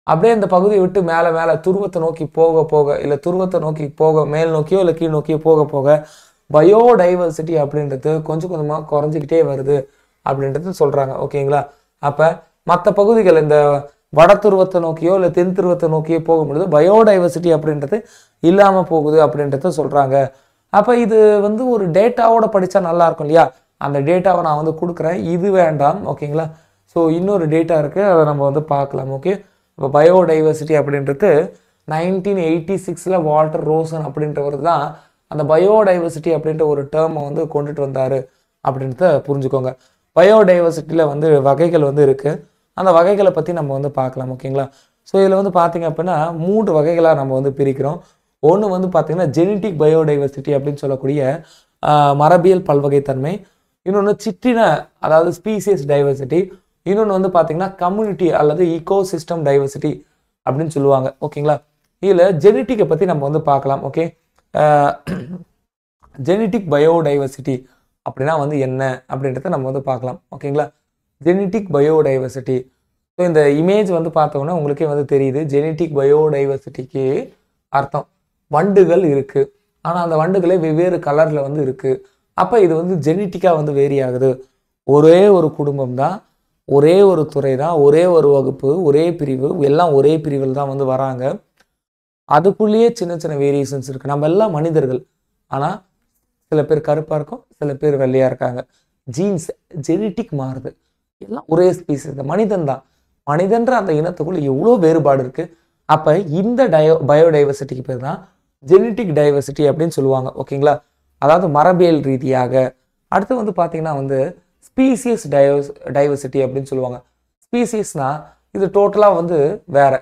அப்படியே இந்த பகுதியை விட்டு மேலே மேலே துருவத்தை நோக்கி போக இல்லை துருவத்தை நோக்கி மேல் நோக்கியோ இல்லை கீழ் நோக்கியோ போக பயோடைவர்சிட்டி அப்படின்றது கொஞ்சம் கொஞ்சமாக குறைஞ்சிக்கிட்டே வருது அப்படின்றது சொல்கிறாங்க, ஓகேங்களா. அப்போ மற்ற பகுதிகள் இந்த வட துருவத்தை நோக்கியோ இல்லை தென் துருவத்தை நோக்கியோ போகும்பொழுது பயோடைவர்சிட்டி அப்படின்றது இல்லாமல் போகுது அப்படின்றத சொல்கிறாங்க. அப்போ இது வந்து ஒரு டேட்டாவோட படித்தா நல்லா இருக்கும் இல்லையா, அந்த டேட்டாவை நான் வந்து கொடுக்குறேன், இது வேண்டாம், ஓகேங்களா. ஸோ இன்னொரு டேட்டா இருக்குது, அதை நம்ம வந்து பார்க்கலாம். ஓகே, இப்போ பயோடைவர்சிட்டி அப்படின்றது 1986 வால்டர் ரோசன் அப்படின்றவர் தான் அந்த பயோடைவர்சிட்டி அப்படின்ற ஒரு டேர்மை வந்து கொண்டுட்டு வந்தார் அப்படின்றத புரிஞ்சுக்கோங்க. பயோடைவர்சிட்டியில் வந்து வகைகள் வந்து இருக்குது, அந்த வகைகளை பற்றி நம்ம வந்து பார்க்கலாம், ஓகேங்களா. ஸோ இதில் வந்து பார்த்திங்க அப்படின்னா 3 வகைகளாக நம்ம வந்து பிரிக்கிறோம். ஒன்று வந்து பார்த்திங்கன்னா ஜெனட்டிக் பயோடைவர்சிட்டி அப்படின்னு சொல்லக்கூடிய மரபியல் பல்வகைத்தன்மை, இன்னொன்று சிற்றின அதாவது ஸ்பீசியஸ் டைவர்சிட்டி, இன்னொன்று வந்து பார்த்திங்கன்னா கம்யூனிட்டி அல்லது ஈகோசிஸ்டம் டைவர்சிட்டி அப்படின்னு சொல்லுவாங்க, ஓகேங்களா. இதில் ஜெனட்டிக்கை பற்றி நம்ம வந்து பார்க்கலாம். ஓகே, ஜெனட்டிக் பயோடைவர்சிட்டி அப்படின்னா வந்து என்ன அப்படின்றத நம்ம வந்து பார்க்கலாம், ஓகேங்களா. ஜெனட்டிக் பயோடைவர்சிட்டி, ஸோ இந்த இமேஜ் வந்து பார்த்தோன்னா உங்களுக்கே வந்து தெரியுது. ஜெனட்டிக் பயோடைவர்சிட்டிக்கு அர்த்தம் வண்டுகள் இருக்குது, ஆனால் அந்த வண்டுகளே வெவ்வேறு கலரில் வந்து இருக்குது. அப்போ இது வந்து ஜெனட்டிக்காக வந்து வேரி ஆகுது. ஒரே ஒரு குடும்பம் தான், ஒரே ஒரு துறை தான், ஒரே ஒரு வகுப்பு, ஒரே பிரிவு, எல்லாம் ஒரே பிரிவில் தான் வந்து வராங்க. அதுக்குள்ளேயே சின்ன சின்ன வேரியேஷன்ஸ் இருக்குது. நம்ம எல்லாம் மனிதர்கள், ஆனால் சில பேர் கருப்பாக இருக்கும், சில பேர் வெள்ளையாக இருக்காங்க. ஜீன்ஸ் ஜெனட்டிக் மாறுது, எல்லாம் ஒரே ஸ்பீசிஸ் தான், மனிதன் தான். மனிதன்ற அந்த இனத்துக்குள்ள எவ்வளோ வேறுபாடு இருக்குது. அப்போ இந்த பயோடைவர்சிட்டிக்கு பேர் தான் ஜெனட்டிக் டைவர்சிட்டி அப்படின்னு சொல்லுவாங்க, ஓகேங்களா. அதாவது மரபியல் ரீதியாக. அடுத்து வந்து பார்த்தீங்கன்னா வந்து ஸ்பீசியஸ் டைவர்சிட்டி அப்படின்னு சொல்லுவாங்க. ஸ்பீசியஸ்னா இது டோட்டலாக வந்து வேற,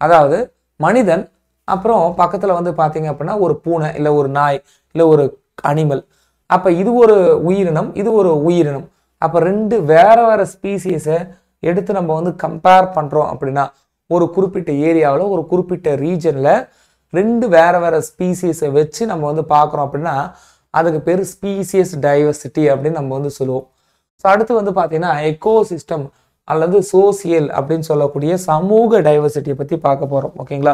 அதாவது மனிதன் அப்புறம் பக்கத்தில் வந்து பார்த்தீங்க அப்படின்னா ஒரு பூனை இல்லை ஒரு நாய் இல்லை ஒரு அனிமல். அப்போ இது ஒரு உயிரினம், இது ஒரு உயிரினம். அப்போ 2 வேற ஸ்பீசிஸை எடுத்து நம்ம வந்து கம்பேர் பண்ணுறோம் அப்படின்னா ஒரு குறிப்பிட்ட ஏரியாவில் ஒரு குறிப்பிட்ட ரீஜனில் 2 வேற ஸ்பீசிஸை வச்சு நம்ம வந்து பார்க்குறோம் அப்படின்னா அதுக்கு பேர் ஸ்பீசியஸ் டைவர்சிட்டி அப்படின்னு நம்ம வந்து சொல்லுவோம். ஸோ அடுத்து வந்து பார்த்தீங்கன்னா எக்கோசிஸ்டம் அல்லது சோசியல் அப்படின்னு சொல்லக்கூடிய சமூக டைவர்சிட்டியை பற்றி பார்க்க போகிறோம், ஓகேங்களா.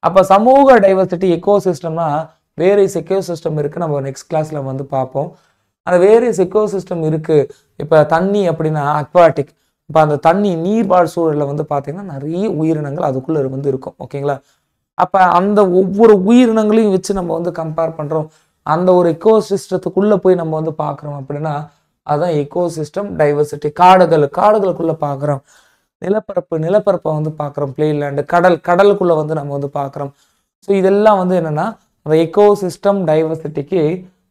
அப்போ சமூக டைவர்சிட்டி எக்கோசிஸ்டம்னா வேரியஸ் எக்கோசிஸ்டம் இருக்குது, நம்ம நெக்ஸ்ட் கிளாஸில் வந்து பார்ப்போம். அந்த வேரியஸ் எக்கோசிஸ்டம் இருக்குது. இப்போ தண்ணி அப்படின்னா அக்வாட்டிக், இப்போ அந்த தண்ணி நீர்வாழ் சூழலில் வந்து பார்த்தீங்கன்னா நிறைய உயிரினங்கள் அதுக்குள்ளே வந்து இருக்கும், ஓகேங்களா. அப்போ அந்த ஒவ்வொரு உயிரினங்களையும் வச்சு நம்ம வந்து கம்பேர் பண்ணுறோம், அந்த ஒரு எக்கோசிஸ்டத்துக்குள்ளே போய் நம்ம வந்து பார்க்குறோம் அப்படின்னா அதுதான் எக்கோசிஸ்டம் டைவர்சிட்டி. காடுகளுக்குள்ளே பார்க்குறோம், நிலப்பரப்பை வந்து பார்க்குறோம், பிளேலேண்டு, கடலுக்குள்ளே வந்து நம்ம வந்து பார்க்குறோம். ஸோ இதெல்லாம் வந்து என்னென்னா அந்த எக்கோசிஸ்டம் டைவர்சிட்டிக்கு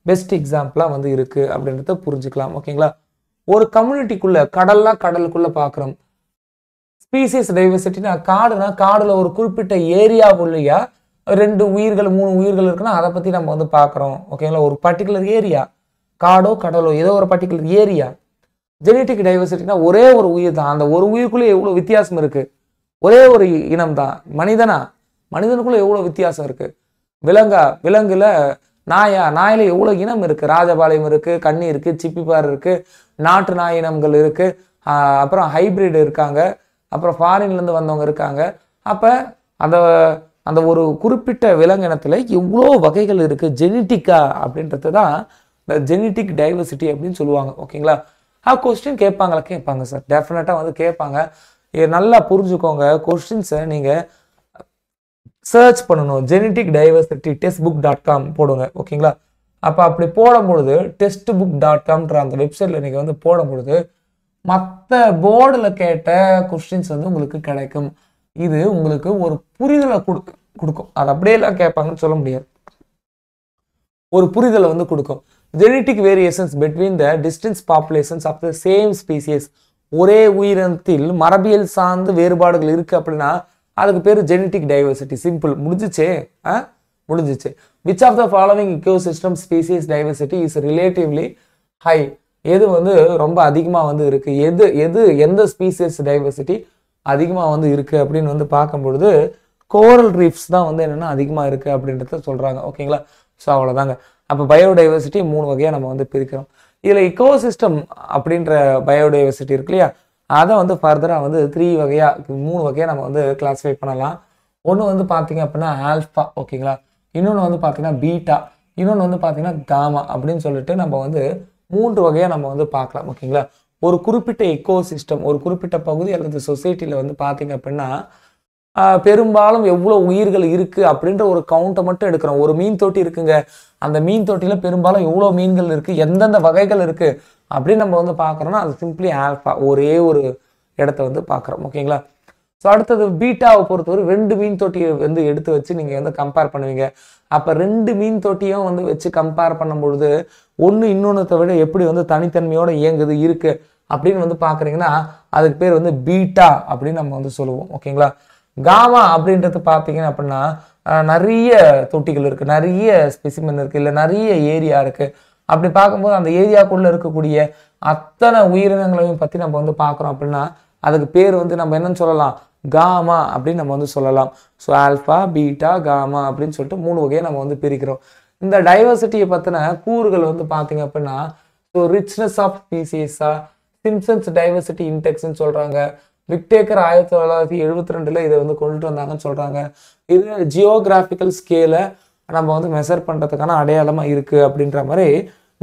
பெஸ்ட் எக்ஸாம்பிளாக வந்து இருக்குது அப்படின்றத புரிஞ்சுக்கலாம், ஓகேங்களா. ஒரு கம்யூனிட்டிக்குள்ளே கடலுக்குள்ளே பார்க்குறோம். ஸ்பீசியஸ் டைவர்சிட்டினா காடில் ஒரு குறிப்பிட்ட ஏரியாவுள்ளையா 2 உயிர்கள் 3 உயிர்கள் இருக்குன்னா அதை பற்றி நம்ம வந்து பார்க்குறோம், ஓகேங்களா. ஒரு பர்டிகுலர் ஏரியா, காடோ கடலோ ஏதோ ஒரு பர்டிகுலர் ஏரியா. ஜெனட்டிக் டைவர்சிட்டினா ஒரே ஒரு உயிர் தான், அந்த ஒரு உயிருக்குள்ளே எவ்வளோ வித்தியாசம் இருக்குது. ஒரே ஒரு இனம் தான், மனிதனுக்குள்ளே எவ்வளோ வித்தியாசம் இருக்குது. விலங்குல நாயில் எவ்வளோ இனம் இருக்குது. ராஜபாளையம் இருக்குது, கன்னி இருக்குது, சிப்பிப்பார் இருக்குது, நாட்டு நாய் இனங்கள் இருக்குது, அப்புறம் ஹைபிரிட் இருக்காங்க, அப்புறம் ஃபாரின்லேருந்து வந்தவங்க இருக்காங்க. அப்போ அந்த ஒரு குறிப்பிட்ட விலங்கினத்தில் எவ்வளோ வகைகள் இருக்குது ஜெனட்டிக்கா அப்படின்றது தான் இந்த ஜெனட்டிக் டைவர்சிட்டி அப்படின்னு சொல்லுவாங்க, ஓகேங்களா. கொஸ்டின் கேட்பாங்க சார், டெஃபினட்டாக வந்து கேட்பாங்க. நல்லா புரிஞ்சுக்கோங்க, கொஸ்டின்ஸை நீங்கள் சர்ச் பண்ணணும். ஜெனட்டிக் டைவர்சிட்டி textbook.com போடுங்க, ஓகேங்களா. அப்போ அப்படி போடும்பொழுது textbook.comன்ற அந்த வெப்சைட்டில் நீங்கள் வந்து போடும்பொழுது மற்ற போர்டில் கேட்ட கொஸ்டின்ஸ் வந்து உங்களுக்கு கிடைக்கும். இது உங்களுக்கு ஒரு புரிதலை கொடுக்கும். அது அப்படியெல்லாம் கேட்பாங்கன்னு சொல்ல முடியாது, ஒரு புரிதலை வந்து கொடுக்கும். Genetic variations between the distance populations of the same species, ஒரே உயிரினத்தில் மரபியல் சார்ந்து வேறுபாடுகள் இருக்குது அப்படின்னா அதுக்கு பேர் ஜெனட்டிக் டைவர்சிட்டி. சிம்பிள், முடிஞ்சிச்சே. முடிஞ்சிச்சு. Which of the following ecosystem species diversity is relatively high? எது வந்து ரொம்ப அதிகமாக வந்து இருக்கு, எந்த ஸ்பீசிஸ் டைவர்சிட்டி அதிகமாக வந்து இருக்கு அப்படின்னு வந்து பார்க்கும்பொழுது கோரல் ரீஃப்ஸ் தான் வந்து என்னன்னா அதிகமாக இருக்கு அப்படின்றத சொல்றாங்க. ஓகேங்களா? ஸோ அவ்வளோதாங்க. அப்போ பயோடைவர்சிட்டி 3 வகையாக நம்ம வந்து பிரிக்கிறோம். இதில் இக்கோசிஸ்டம் அப்படின்ற பயோடைவர்சிட்டி இருக்கு இல்லையா, அதை வந்து ஃபர்தராக வந்து 3 வகையாக நம்ம வந்து கிளாஸிஃபை பண்ணலாம். ஒன்று வந்து பார்த்தீங்க அப்படின்னா ஆல்ஃபா, ஓகேங்களா, இன்னொன்று வந்து பார்த்தீங்கன்னா பீட்டா, இன்னொன்று வந்து பார்த்தீங்கன்னா காமா அப்படின்னு சொல்லிட்டு நம்ம வந்து 3 வகையாக நம்ம வந்து பார்க்கலாம். ஓகேங்களா? ஒரு குறிப்பிட்ட எக்கோசிஸ்டம், ஒரு குறிப்பிட்ட பகுதி அல்லது சொசைட்டியில் வந்து பார்த்தீங்க அப்படின்னா பெரும்பாலும் எவ்வளோ உயிர்கள் இருக்குது அப்படின்ற ஒரு கவுண்ட்டை மட்டும் எடுக்கிறோம். ஒரு மீன் தொட்டி இருக்குங்க, அந்த மீன் தொட்டியில் பெரும்பாலும் எவ்வளோ மீன்கள் இருக்குது, எந்தெந்த வகைகள் இருக்குது அப்படின்னு நம்ம வந்து பார்க்குறோன்னா அது சிம்பிளி ஆல்ஃபா, ஒரே ஒரு இடத்த வந்து பார்க்குறோம். ஓகேங்களா? ஸோ அடுத்தது பீட்டாவை பொறுத்தவரை 2 மீன் தொட்டியை வந்து எடுத்து வச்சு நீங்கள் வந்து கம்பேர் பண்ணுவீங்க. அப்போ 2 மீன் தொட்டியும் வந்து வச்சு கம்பேர் பண்ணும்பொழுது ஒன்று இன்னொன்றத்தை விட எப்படி வந்து தனித்தன்மையோடு இயங்குது இருக்குது அப்படின்னு வந்து பார்க்குறீங்கன்னா அதுக்கு பேர் வந்து பீட்டா அப்படின்னு நம்ம வந்து சொல்லுவோம். ஓகேங்களா? காமா அப்படின்றது பார்த்தீங்கன்னா அப்படின்னா நிறைய தொட்டிகள் இருக்குது, நிறைய ஸ்பெசிமென் இருக்குது, இல்லை நிறைய ஏரியா இருக்குது. அப்படி பார்க்கும்போது அந்த ஏரியாக்குள்ளே இருக்கக்கூடிய அத்தனை உயிரினங்களையும் பற்றி நம்ம வந்து பார்க்குறோம் அப்படின்னா அதுக்கு பேர் வந்து நம்ம என்னன்னு சொல்லலாம், காமா அப்படின்னு நம்ம வந்து சொல்லலாம். ஸோ ஆல்ஃபா, பீட்டா, காமா அப்படின்னு சொல்லிட்டு 3 வகையை நம்ம வந்து பிரிக்கிறோம். இந்த டைவர்சிட்டியை பற்றின கூறுகள் வந்து பார்த்தீங்க அப்படின்னா ஸோ ரிச்னஸ் ஆஃப் ஸ்பீசிஸா, சிம்சன்ஸ் டைவர்சிட்டி இன்டெக்ஸ்ன்னு சொல்கிறாங்க. விக்டேக்கர் 1972 இதை வந்து கொண்டுட்டு வந்தாங்கன்னு சொல்கிறாங்க. இது ஜியோகிராஃபிக்கல் ஸ்கேலை நம்ம வந்து மெஷர் பண்ணுறதுக்கான அடையாளமாக இருக்குது அப்படின்ற மாதிரி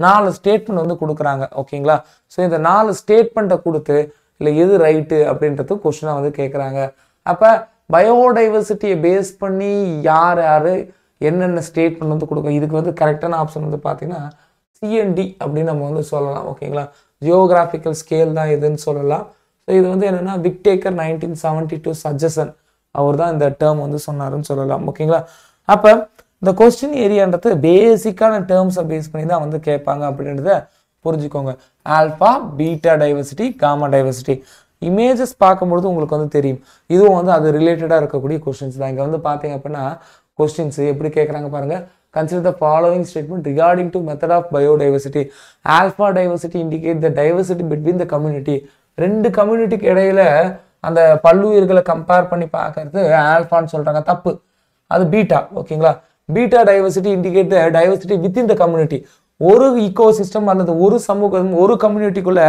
4 ஸ்டேட்மெண்ட் வந்து கொடுக்குறாங்க. ஓகேங்களா? ஸோ இந்த 4 ஸ்டேட்மெண்ட்டை கொடுத்து இல்லை எது ரைட்டு அப்படின்றது கொஸ்டினாக வந்து கேட்குறாங்க. அப்போ பயோடைவர்சிட்டியை பேஸ் பண்ணி யார் என்னென்ன ஸ்டேட்மெண்ட் வந்து கொடுக்கும், இதுக்கு வந்து கரெக்டான ஆப்ஷன் வந்து பார்த்தீங்கன்னா சிஎன்டி அப்படின்னு நம்ம வந்து சொல்லலாம். ஓகேங்களா? ஜியோகிராஃபிக்கல் ஸ்கேல் தான் இதுன்னு சொல்லலாம். ஸோ இது வந்து என்னென்னா விக்டேக்கர் 1972 சஜஷன், அவர் தான் இந்த டேர்ம் வந்து சொன்னாருன்னு சொல்லலாம். ஓகேங்களா? அப்போ இந்த கொஸ்டின் ஏரியான்றது பேசிக்கான டேர்ம்ஸை பேஸ் பண்ணி தான் வந்து கேட்பாங்க அப்படின்றத புரிஞ்சுக்கோங்க. Alpha, beta diversity, gamma diversity images பார்க்கும்பொழுது உங்களுக்கு வந்து தெரியும். இதுவும் வந்து அது ரிலேட்டடாக இருக்கக்கூடிய கொஸ்டின்ஸ் தான். இங்கே வந்து பார்த்தீங்க அப்படின்னா கொஸ்டின்ஸ் எப்படி கேட்குறாங்க பாருங்கள். Consider the following statement regarding to method of biodiversity. Alpha diversity indicate the diversity between the community. 2 கம்யூனிட்டிக்கு இடையில அந்த பல்லுயிர்களை கம்பேர் பண்ணி பார்க்கறது ஆல்ஃபான்னு சொல்கிறாங்க, தப்பு. அது பீட்டா. ஓகேங்களா? Beta diversity indicate the diversity within the community. ஒரு ஈகோசிஸ்டம் அல்லது ஒரு சமூகம், ஒரு கம்யூனிட்டிக்குள்ள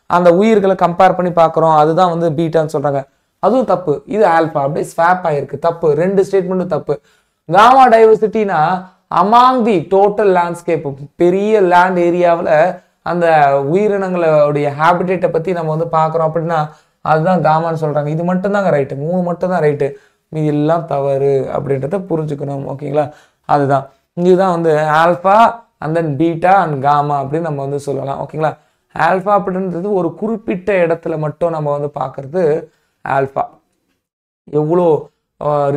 அந்த உயிர்களை கம்பேர் பண்ணி பார்க்குறோம், அதுதான் வந்து பீட்டான்னு சொல்கிறாங்க. அதுவும் தப்பு. இது ஆல்ஃபா, அப்படியே ஸ்வாப் ஆகிருக்கு, தப்பு. 2 ஸ்டேட்மெண்ட்டும் தப்பு. காமா டைவர்சிட்டினா அமாங் தி டோட்டல் லேண்ட்ஸ்கேப், பெரிய லேண்ட் ஏரியாவில் அந்த உயிரினங்களுடைய ஹேபிடேட்டை பற்றி நம்ம வந்து பார்க்குறோம் அப்படின்னா அதுதான் காமான்னு சொல்கிறாங்க. இது மட்டும்தாங்க ரைட்டு, 3 மட்டும்தான் ரைட்டு, மீது எல்லாம் தவறு அப்படின்றத புரிஞ்சுக்கணும். ஓகேங்களா? அதுதான் இதுதான் வந்து alpha and then beta and gamma அப்படின்னு நம்ம வந்து சொல்லலாம். ஓகேங்களா? ஆல்ஃபா அப்படின்றது ஒரு குறிப்பிட்ட இடத்துல மட்டும் நம்ம வந்து பார்க்குறது ஆல்ஃபா, எவ்வளோ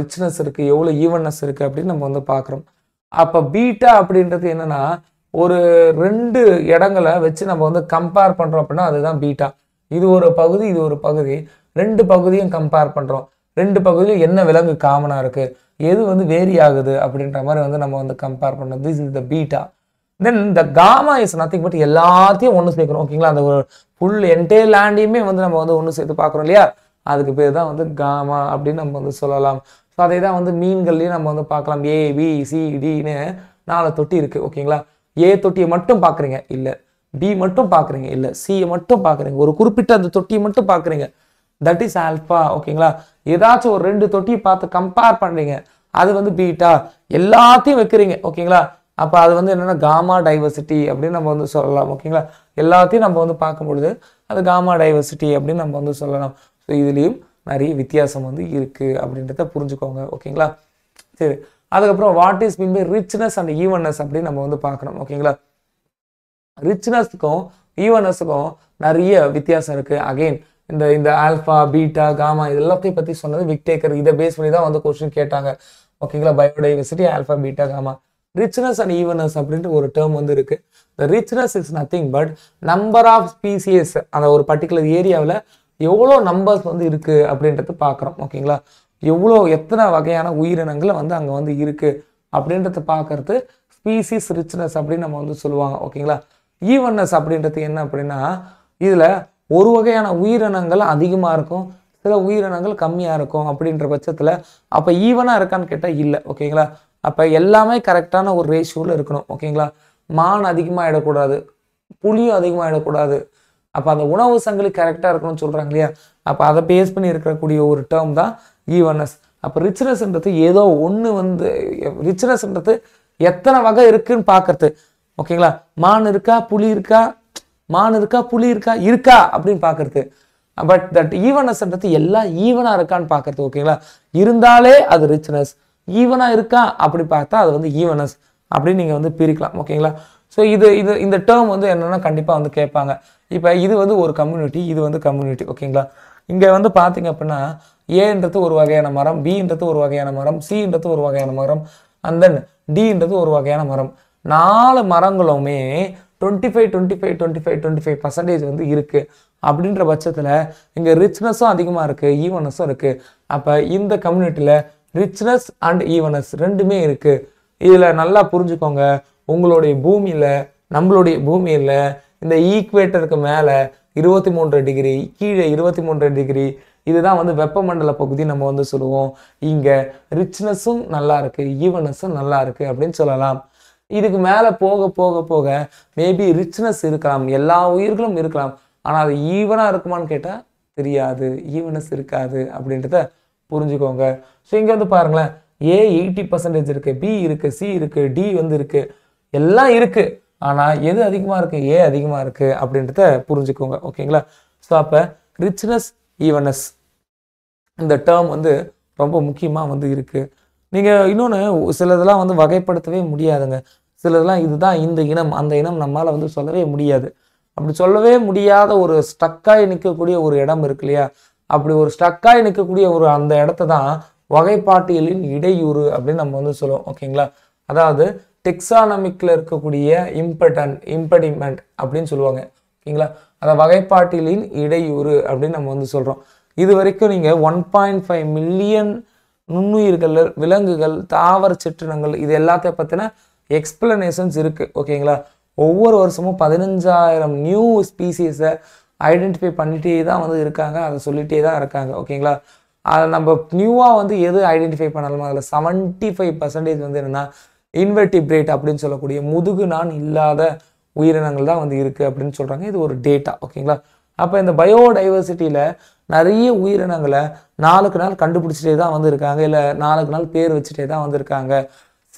ரிச்னஸ் இருக்குது, எவ்வளோ ஈவன்னஸ் இருக்குது அப்படின்னு நம்ம வந்து பார்க்குறோம். அப்போ பீட்டா அப்படின்றது என்னன்னா ஒரு 2 இடங்களை வச்சு நம்ம வந்து கம்பேர் பண்ணுறோம் அப்படின்னா அதுதான் பீட்டா. இது ஒரு பகுதி, இது ஒரு பகுதி, 2 பகுதியும் கம்பேர் பண்ணுறோம். 2 பகுதியும் என்ன விலங்கு காமனாக இருக்குது, எது வந்து வேரி ஆகுது அப்படின்ற மாதிரி வந்து நம்ம வந்து கம்பேர் பண்ணோம். This is the beta. Then இந்த காமா இஸ் நத்திங் பட் எல்லாத்தையும் ஒன்று சேர்க்குறோம். ஓகேங்களா? அந்த ஒரு ஃபுல் என்டையர் லேண்டையுமே வந்து நம்ம வந்து ஒன்று சேர்த்து பார்க்குறோம் இல்லையா, அதுக்கு பேர் தான் வந்து காமா அப்படின்னு நம்ம வந்து சொல்லலாம். ஸோ அதே தான் வந்து மீன்கள்லையும் நம்ம வந்து பார்க்கலாம். ஏ, பி, சி, டின்னு 4 தொட்டி இருக்குது. ஓகேங்களா? ஏ தொட்டியை மட்டும் பார்க்குறீங்க இல்லை, பி மட்டும் பார்க்குறீங்க இல்லை, சியை மட்டும் பார்க்குறீங்க, ஒரு குறிப்பிட்ட அந்த தொட்டியை மட்டும் பார்க்குறீங்க, தட் இஸ் ஆல்ஃபா. ஓகேங்களா? ஏதாச்சும் ஒரு 2 தொட்டியை பார்த்து கம்பேர் பண்ணுறீங்க, அது வந்து பீட்டா. எல்லாத்தையும் வைக்கிறீங்க. ஓகேங்களா? அப்போ அது வந்து என்னென்னா காமா டைவர்சிட்டி அப்படின்னு நம்ம வந்து சொல்லலாம். ஓகேங்களா? எல்லாத்தையும் நம்ம வந்து பார்க்கும்பொழுது அது காமா டைவர்சிட்டி அப்படின்னு நம்ம வந்து சொல்லலாம். ஸோ இதுலேயும் நிறைய வித்தியாசம் வந்து இருக்குது அப்படின்றத புரிஞ்சுக்கோங்க. ஓகேங்களா? சரி, அதுக்கப்புறம் what is mean by richness and evenness அப்படின்னு நம்ம வந்து பார்க்கணும். ஓகேங்களா? ரிச்னஸுக்கும் ஈவன்னஸுக்கும் நிறைய வித்தியாசம் இருக்குது. அகெயின் இந்த ஆல்ஃபா, பீட்டா, காமா இது எல்லாத்தையும் பற்றி சொன்னது விக்டேக்கர். இதை பேஸ் பண்ணி தான் வந்து கொஸ்டின் கேட்டாங்க. ஓகேங்களா? Biodiversity, alpha, beta, gamma. Richness and evenness அப்படின்ட்டு ஒரு டேர்ம் வந்து இருக்கு. The richness is nothing but number of species, அந்த ஒரு பர்டிகுலர் ஏரியாவில் எவ்வளோ நம்பர்ஸ் வந்து இருக்குது அப்படின்றது பார்க்குறோம். ஓகேங்களா? எத்தனை வகையான உயிரினங்கள் வந்து அங்கே வந்து இருக்குது அப்படின்றத பார்க்கறது ஸ்பீசிஸ் ரிச்னஸ் அப்படின்னு நம்ம வந்து சொல்லுவாங்க. ஓகேங்களா. ஈவன்னஸ் அப்படின்றது என்ன அப்படின்னா, இதில் ஒரு வகையான உயிரினங்கள் அதிகமாக இருக்கும், சில உயிரினங்கள் கம்மியாக இருக்கும் அப்படின்ற பட்சத்தில் அப்போ ஈவனாக இருக்கான்னு கேட்டால் இல்லை. ஓகேங்களா. அப்போ எல்லாமே கரெக்டான ஒரு ரேஷியோவில் இருக்கணும். ஓகேங்களா. மான் அதிகமாக இடக்கூடாது, புளியும் அதிகமாக இடக்கூடாது. அப்போ அந்த உணவு சங்கிலி கரெக்டாக இருக்கணும்னு சொல்கிறாங்க இல்லையா. அப்போ அதை பேஸ் பண்ணி இருக்கக்கூடிய ஒரு டேர்ம் தான் ஈவனஸ். அப்போ ரிச்னஸ்ன்றது ஏதோ ஒன்று வந்து ரிச்னஸ்ன்றது எத்தனை வகை இருக்குன்னு பார்க்கறது. ஓகேங்களா. மான் இருக்கா, புலி இருக்கா, மான் இருக்கா, புலி இருக்கா, இருக்கா அப்படின்னு பார்க்கறது. பட் தட் ஈவனஸ்ன்றது எல்லாம் ஈவனாக இருக்கான்னு பார்க்கறது. ஓகேங்களா. இருந்தாலே அது ரிச்னஸ், ஈவனாக இருக்கா அப்படி பார்த்தா அது வந்து ஈவனஸ் அப்படின்னு நீங்கள் வந்து பிரிக்கலாம். ஓகேங்களா. ஸோ இந்த டேர்ம் வந்து என்னென்னா கண்டிப்பாக வந்து கேட்பாங்க. இப்போ இது வந்து ஒரு கம்யூனிட்டி, இது வந்து கம்யூனிட்டி. ஓகேங்களா. இங்கே வந்து பார்த்தீங்க அப்படின்னா ஏன்றது ஒரு வகையான மரம், பின்றது ஒரு வகையான மரம், சின்றது ஒரு வகையான மரம், அண்ட் தென் டின்றது ஒரு வகையான மரம். 4 மரங்களுமே 25% வந்து இருக்குது. அப்படின்ற பட்சத்தில் இங்கே ரிச்னஸும் அதிகமாக இருக்குது, ஈவனஸும் இருக்குது. அப்போ இந்த கம்யூனிட்டியில் ரிச்னஸ் அண்ட் ஈவனஸ் ரெண்டுமே இருக்குது. இதில் நல்லா புரிஞ்சுக்கோங்க, உங்களுடைய பூமியில், நம்மளுடைய பூமியில் இந்த ஈக்குவேட்டருக்கு மேலே 23 டிகிரி, கீழே 23 டிகிரி, இதுதான் வந்து வெப்பமண்டல பகுதி நம்ம வந்து சொல்லுவோம். இங்கே ரிச்னஸும் நல்லா இருக்குது, ஈவனஸும் நல்லா இருக்குது அப்படின்னு சொல்லலாம். இதுக்கு மேலே போக போக போக மேபி ரிச்னஸ் இருக்கலாம், எல்லா உயிர்களும் இருக்கலாம், ஆனால் அது ஈவனாக இருக்குமான்னு கேட்டால் தெரியாது, ஈவனஸ் இருக்காது அப்படின்றத புரிஞ்சுக்கோங்க. ஸோ இங்கே வந்து பாருங்களேன், ஏ 80% இருக்குது, பி இருக்குது, சி இருக்குது, டி வந்து இருக்குது, எல்லாம் இருக்குது. ஆனால் எது அதிகமாக இருக்குது, ஏ அதிகமாக இருக்குது அப்படின்றத புரிஞ்சுக்கோங்க. ஓகேங்களா. ஸோ அப்போ ரிச்னஸ், ஈவனஸ் இந்த டேர்ம் வந்து ரொம்ப முக்கியமாக வந்து இருக்குது. நீங்கள் இன்னொன்று சிலதெல்லாம் வந்து வகைப்படுத்தவே முடியாதுங்க. சிலதெல்லாம் இதுதான் இந்த இனம், அந்த இனம் நம்மளால் வந்து சொல்லவே முடியாது. அப்படி சொல்லவே முடியாத ஒரு ஸ்டக்காய் நிற்கக்கூடிய ஒரு இடம் இருக்கு இல்லையா. அப்படி ஒரு ஸ்டக்காய் நிற்கக்கூடிய ஒரு அந்த இடத்த தான் வகைப்பாட்டியலின் இடையூறு அப்படின்னு நம்ம வந்து சொல்லுவோம். ஓகேங்களா. அதாவது டெக்ஸானமிக்கில் இருக்கக்கூடிய இம்படிமெண்ட் அப்படின்னு சொல்லுவாங்க. ஓகேங்களா. அதை வகைப்பாட்டியலின் இடையூறு அப்படின்னு நம்ம வந்து சொல்கிறோம். இது வரைக்கும் நீங்கள் 1.5 மில்லியன் நுண்ணுயிர்கள், விலங்குகள், தாவர சிற்றினங்கள் இது எல்லாத்தையும் பற்றின எக்ஸ்பிளனேஷன்ஸ் இருக்குது. ஓகேங்களா. ஒவ்வொரு வருஷமும் 15,000 நியூ ஸ்பீசிஸை ஐடென்டிஃபை பண்ணிகிட்டே தான் வந்து இருக்காங்க, அதை சொல்லிகிட்டே தான் இருக்காங்க. ஓகேங்களா. அதை நம்ம நியூவாக வந்து எது ஐடென்டிஃபை பண்ணாலும் அதில் 75% வந்து என்னென்னா இன்வெர்டிபிரேட் அப்படின்னு சொல்லக்கூடிய முதுகு நான் இல்லாத உயிரினங்கள் தான் வந்து இருக்குது அப்படின்னு சொல்கிறாங்க. இது ஒரு டேட்டா. ஓகேங்களா. அப்போ இந்த பயோடைவர்சிட்டியில் நிறைய உயிரினங்களை நாளுக்கு நாள் கண்டுபிடிச்சிட்டே தான் வந்து இருக்காங்க, இல்லை நாளுக்கு நாள் பேர் வச்சுட்டே தான் வந்திருக்காங்க.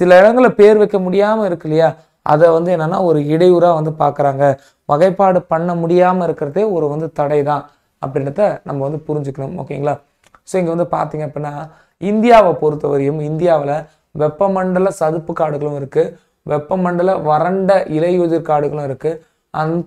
சில இடங்களில் பேர் வைக்க முடியாமல் இருக்கு இல்லையா, அதை வந்து என்னென்னா ஒரு இடையூறாக வந்து பார்க்குறாங்க. வகைப்பாடு பண்ண முடியாமல் இருக்கிறதே ஒரு வந்து தடை தான் அப்படின்றத நம்ம வந்து புரிஞ்சுக்கணும். ஓகேங்களா. ஸோ இங்கே வந்து பார்த்தீங்க அப்படின்னா இந்தியாவை பொறுத்தவரையும் இந்தியாவில் வெப்பமண்டல சதுப்பு காடுகளும் இருக்குது, வெப்பமண்டல வறண்ட இலையுதிர் காடுகளும் இருக்குது,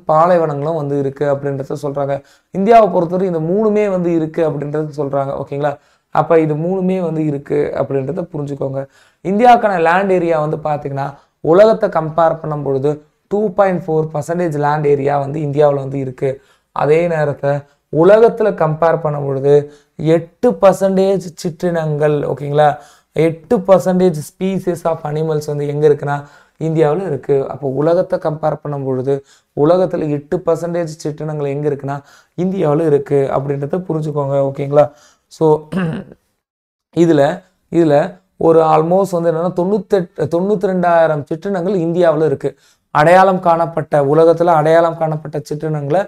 பாலைவனங்களும் வந்து இருக்குது அப்படின்றத சொல்கிறாங்க. இந்தியாவை பொறுத்தவரை இந்த 3மே வந்து இருக்குது அப்படின்றது சொல்கிறாங்க. ஓகேங்களா. அப்போ இது 3மே வந்து இருக்குது அப்படின்றத புரிஞ்சுக்கோங்க. இந்தியாவுக்கான லேண்ட் ஏரியா வந்து பார்த்திங்கன்னா உலகத்தை கம்பேர் பண்ணும் பொழுது 2.4% லேண்ட் ஏரியா வந்து இந்தியாவில் வந்து இருக்குது. அதே நேரத்தில் உலகத்தில் கம்பேர் பண்ணும் பொழுது 8% சிற்றினங்கள், ஓகேங்களா, 8% ஸ்பீசிஸ் ஆஃப் அனிமல்ஸ் வந்து எங்கே இருக்குன்னா இந்தியாவில் இருக்குது. அப்போ உலகத்தை கம்பேர் பண்ணும் பொழுது உலகத்தில் 8% சிற்றினங்கள் எங்கே இருக்குன்னா இந்தியாவில் இருக்குது அப்படின்றத புரிஞ்சுக்கோங்க. ஓகேங்களா. ஸோ இதில் ஒரு ஆல்மோஸ்ட் வந்து என்னென்னா 92,000 சிற்றினங்கள் இந்தியாவில் இருக்குது. அடையாளம் காணப்பட்ட உலகத்தில் அடையாளம் காணப்பட்ட சிற்றினங்களை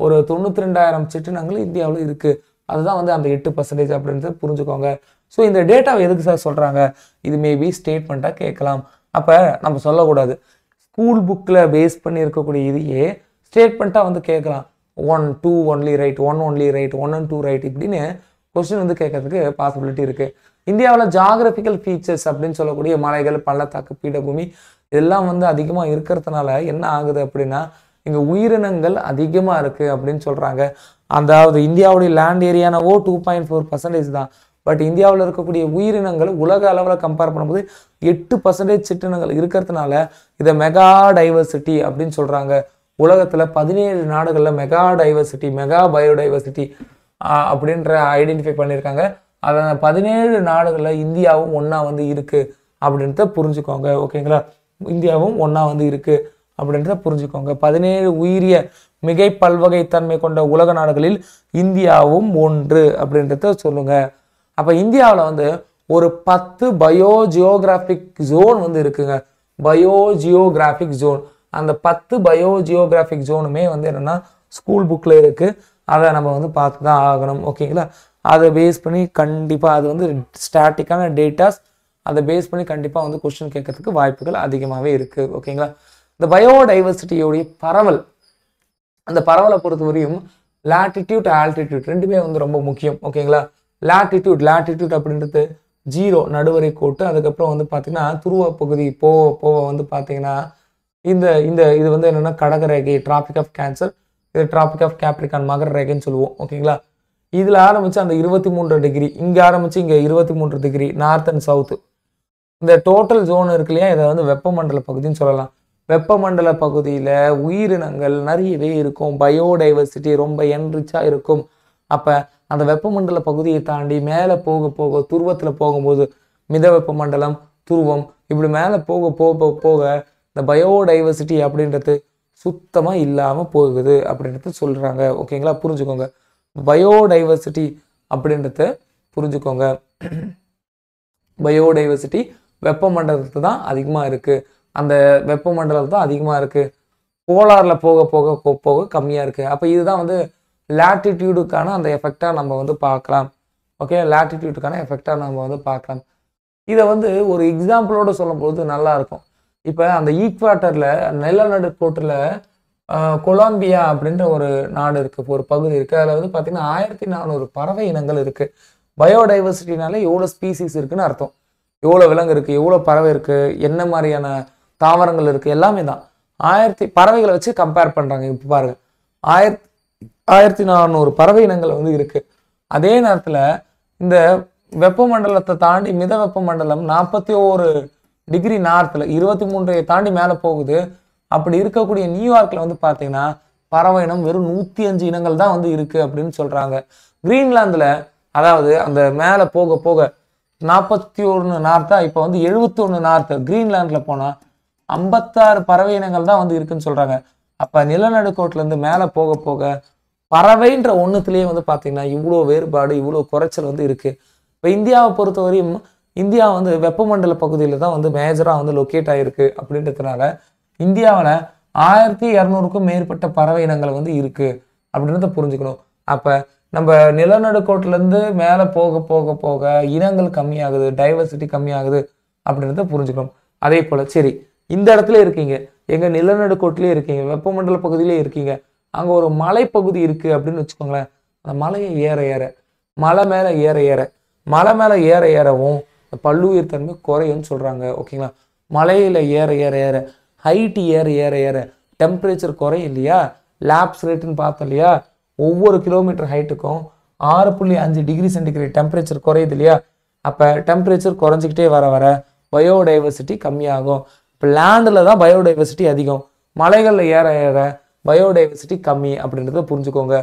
ஒரு 92,000 சிற்றினங்கள் இந்தியாவில் இருக்குது. அதுதான் வந்து அந்த 8% அப்படின்றத புரிஞ்சுக்கோங்க. ஸோ இந்த டேட்டாவை எதுக்கு சார் சொல்கிறாங்க, இது மேபி ஸ்டேட்மெண்ட்டாக கேட்கலாம். அப்போ நம்ம சொல்லக்கூடாது, ஸ்கூல் புக்கில் பேஸ் பண்ணி இருக்கக்கூடிய இதையே ஸ்டேட்மெண்ட்டாக வந்து கேட்கலாம். 1, 2 only right, 1 only right, 1 and 2 right இப்படின்னு கொஸ்டின் வந்து கேட்கறதுக்கு பாசிபிலிட்டி இருக்குது. இந்தியாவில் ஜாகிரபிக்கல் ஃபீச்சர்ஸ் அப்படின்னு சொல்லக்கூடிய மலைகள், பள்ளத்தாக்கு, பீடபூமி இதெல்லாம் வந்து அதிகமாக இருக்கிறதுனால என்ன ஆகுது அப்படின்னா இங்கே உயிரினங்கள் அதிகமாக இருக்குது அப்படின்னு சொல்கிறாங்க. அதாவது இந்தியாவுடைய லேண்ட் ஏரியானவோ 2.4% தான். பட் இந்தியாவில் இருக்கக்கூடிய உயிரினங்கள் உலக அளவில் கம்பேர் பண்ணும்போது 8% சிற்றினங்கள் இருக்கிறதுனால இதை மெகா டைவர்சிட்டி அப்படின்னு சொல்கிறாங்க. உலகத்தில் 17 நாடுகளில் மெகா டைவர்சிட்டி, மெகா பயோடைவர்சிட்டி அப்படின்ற ஐடென்டிஃபை பண்ணியிருக்காங்க. அதை 17 நாடுகளில் இந்தியாவும் ஒன்றா வந்து இருக்குது அப்படின்றத புரிஞ்சுக்கோங்க. ஓகேங்களா? இந்தியாவும் ஒன்றா வந்து இருக்குது அப்படின்றத புரிஞ்சுக்கோங்க. 17 உயிரிய மிகை பல்வகைத்தன்மை கொண்ட உலக நாடுகளில் இந்தியாவும் ஒன்று அப்படின்றத சொல்லுங்க. அப்போ இந்தியாவில் வந்து ஒரு 10 பயோஜியோகிராஃபிக் ஜோன் வந்து இருக்குங்க. பயோஜியோகிராஃபிக் ஜோன். அந்த 10 பயோஜியோகிராஃபிக் ஜோனுமே வந்து என்னென்னா ஸ்கூல் புக்கில் இருக்குது. அதை நம்ம வந்து பார்த்து தான் ஆகணும். ஓகேங்களா? அதை பேஸ் பண்ணி கண்டிப்பாக அது வந்து ஸ்டாட்டிக்கான டேட்டாஸ், அதை பேஸ் பண்ணி கண்டிப்பாக வந்து கொஸ்டின் கேட்கறதுக்கு வாய்ப்புகள் அதிகமாகவே இருக்குது. ஓகேங்களா? இந்த பயோடைவர்சிட்டியோடைய பரவல், அந்த பரவலை பொறுத்தவரையும் லாட்டிடியூட் ஆல்டிடியூட் ரெண்டுமே வந்து ரொம்ப முக்கியம். ஓகேங்களா? லாட்டிடியூட் அப்படின்றது 0 நடுவரை கோட்டு. அதுக்கப்புறம் வந்து பார்த்தீங்கன்னா துருவ பகுதி போக வந்து பார்த்தீங்கன்னா இந்த இந்த இது வந்து என்னென்னா கடகரேகை, டிராபிக் ஆஃப் கேன்சர், இது டிராபிக் ஆஃப் கேப்ரிகான் மகர ரேகைன்னு சொல்லுவோம். ஓகேங்களா? இதில் ஆரம்பித்து அந்த 23 டிகிரி, இங்கே ஆரம்பித்து இங்கே 23 டிகிரி நார்த் அண்ட் சவுத்து, இந்த டோட்டல் ஜோன் இருக்கு இல்லையா, இதை வந்து வெப்பமண்டல பகுதின்னு சொல்லலாம். வெப்பமண்டல பகுதியில் உயிரினங்கள் நிறையவே இருக்கும். பயோடைவர்சிட்டி ரொம்ப என்ரிச்சாக இருக்கும். அப்போ அந்த வெப்பமண்டல பகுதியை தாண்டி மேலே போக துருவத்தில் போகும்போது மித வெப்பமண்டலம், துருவம், இப்படி மேலே போக இந்த பயோடைவர்சிட்டி அப்படின்றது சுத்தமாக இல்லாமல் போகுது அப்படின்றது சொல்கிறாங்க. ஓகேங்களா? புரிஞ்சுக்கோங்க. பயோடைவர்சிட்டி அப்படின்றத புரிஞ்சுக்கோங்க. பயோடைவர்சிட்டி வெப்பமண்டலத்தில் தான் அதிகமாக இருக்குது. அந்த வெப்பமண்டலம் தான் அதிகமாக இருக்குது. போலாரில் போக கம்மியாக இருக்குது. அப்போ இதுதான் வந்து லாட்டிடியூடுக்கான அந்த எஃபெக்டாக நம்ம வந்து பார்க்கலாம். ஓகே, லாட்டிடியூடுக்கான எஃபெக்டாக நம்ம வந்து பார்க்கலாம். இதை வந்து ஒரு எக்ஸாம்பிளோடு சொல்லும்போது நல்லாயிருக்கும். இப்போ அந்த ஈக்வாட்டரில் நிலநடுக்கோட்டில் கொலம்பியா அப்படின்ற ஒரு நாடு இருக்குது, ஒரு பகுதி இருக்குது. அதில் வந்து பார்த்திங்கன்னா 1400 பறவை இனங்கள் இருக்குது. பயோடைவர்சிட்டினாலே எவ்வளோ ஸ்பீசிஸ் இருக்குதுன்னு அர்த்தம். எவ்வளோ விலங்கு இருக்குது, எவ்வளோ பறவை இருக்குது, என்ன மாதிரியான தாவரங்கள் இருக்குது, எல்லாமே தான். பறவைகளை வச்சு கம்பேர் பண்ணுறாங்க. இப்போ பாருங்கள், 1400 பறவை இனங்கள் வந்து இருக்குது. அதே நேரத்தில் இந்த வெப்பமண்டலத்தை தாண்டி மித வெப்பமண்டலம் 41 டிகிரி நார்த்தில் 23 தாண்டி மேலே போகுது. அப்படி இருக்கக்கூடிய நியூயார்க்கில் வந்து பார்த்தீங்கன்னா பறவை இனம் வெறும் 105 இனங்கள் தான் வந்து இருக்குது அப்படின்னு சொல்கிறாங்க. கிரீன்லாந்தில், அதாவது அந்த மேலே போக 41 நார்த்தா, இப்போ வந்து 71 நார்த்து, கிரீன்லாண்டில் போனால் 56 பறவை இனங்கள் தான் வந்து இருக்குன்னு சொல்கிறாங்க. அப்போ நிலநடுக்கோட்டிலேருந்து மேலே போக பறவைன்ற ஒன்றுத்துலேயே வந்து பார்த்தீங்கன்னா இவ்வளோ வேறுபாடு, இவ்வளோ குறைச்சல் வந்து இருக்குது. இப்போ இந்தியாவை பொறுத்தவரையும் இந்தியா வந்து வெப்பமண்டல பகுதியில் தான் வந்து மேஜராக வந்து லொக்கேட் ஆகிருக்கு. அப்படின்றதுனால இந்தியாவில் 1200க்கும் மேற்பட்ட பறவை இனங்கள் வந்து இருக்குது அப்படின்றத புரிஞ்சுக்கணும். அப்போ நம்ம நிலநடுக்கோட்டிலேருந்து மேலே போக இனங்கள் கம்மியாகுது, டைவர்சிட்டி கம்மியாகுது அப்படின்றத புரிஞ்சுக்கணும். அதே போல் சரி, இந்த இடத்துல இருக்கீங்க, எங்கள் நிலநடுக்கோட்டிலே இருக்கீங்க, வெப்பமண்டல பகுதியிலே இருக்கீங்க, அங்கே ஒரு மலைப்பகுதி இருக்குது அப்படின்னு வச்சுக்கோங்களேன். அந்த மலையை மலை மேலே ஏறவும் பல்லுயிர் தன்மை குறையும்னு சொல்கிறாங்க. ஓகேங்களா? மலையில் ஏற ஹைட்டு ஏற டெம்பரேச்சர் குறையும் இல்லையா? லேப்ஸ் ரேட்டுன்னு பார்த்தோம் இல்லையா? ஒவ்வொரு கிலோமீட்டர் ஹைட்டுக்கும் 6.5 டிகிரி சென்டிகிரேட் டெம்பரேச்சர் குறையுது இல்லையா? அப்போ டெம்பரேச்சர் குறைஞ்சிக்கிட்டே வர பயோடைவர்சிட்டி கம்மியாகும். இப்போ லேண்டில் தான் பயோடைவர்சிட்டி அதிகம், மலைகளில் ஏற பயோடைவர்சிட்டி கம்மி அப்படின்றத புரிஞ்சுக்கோங்க.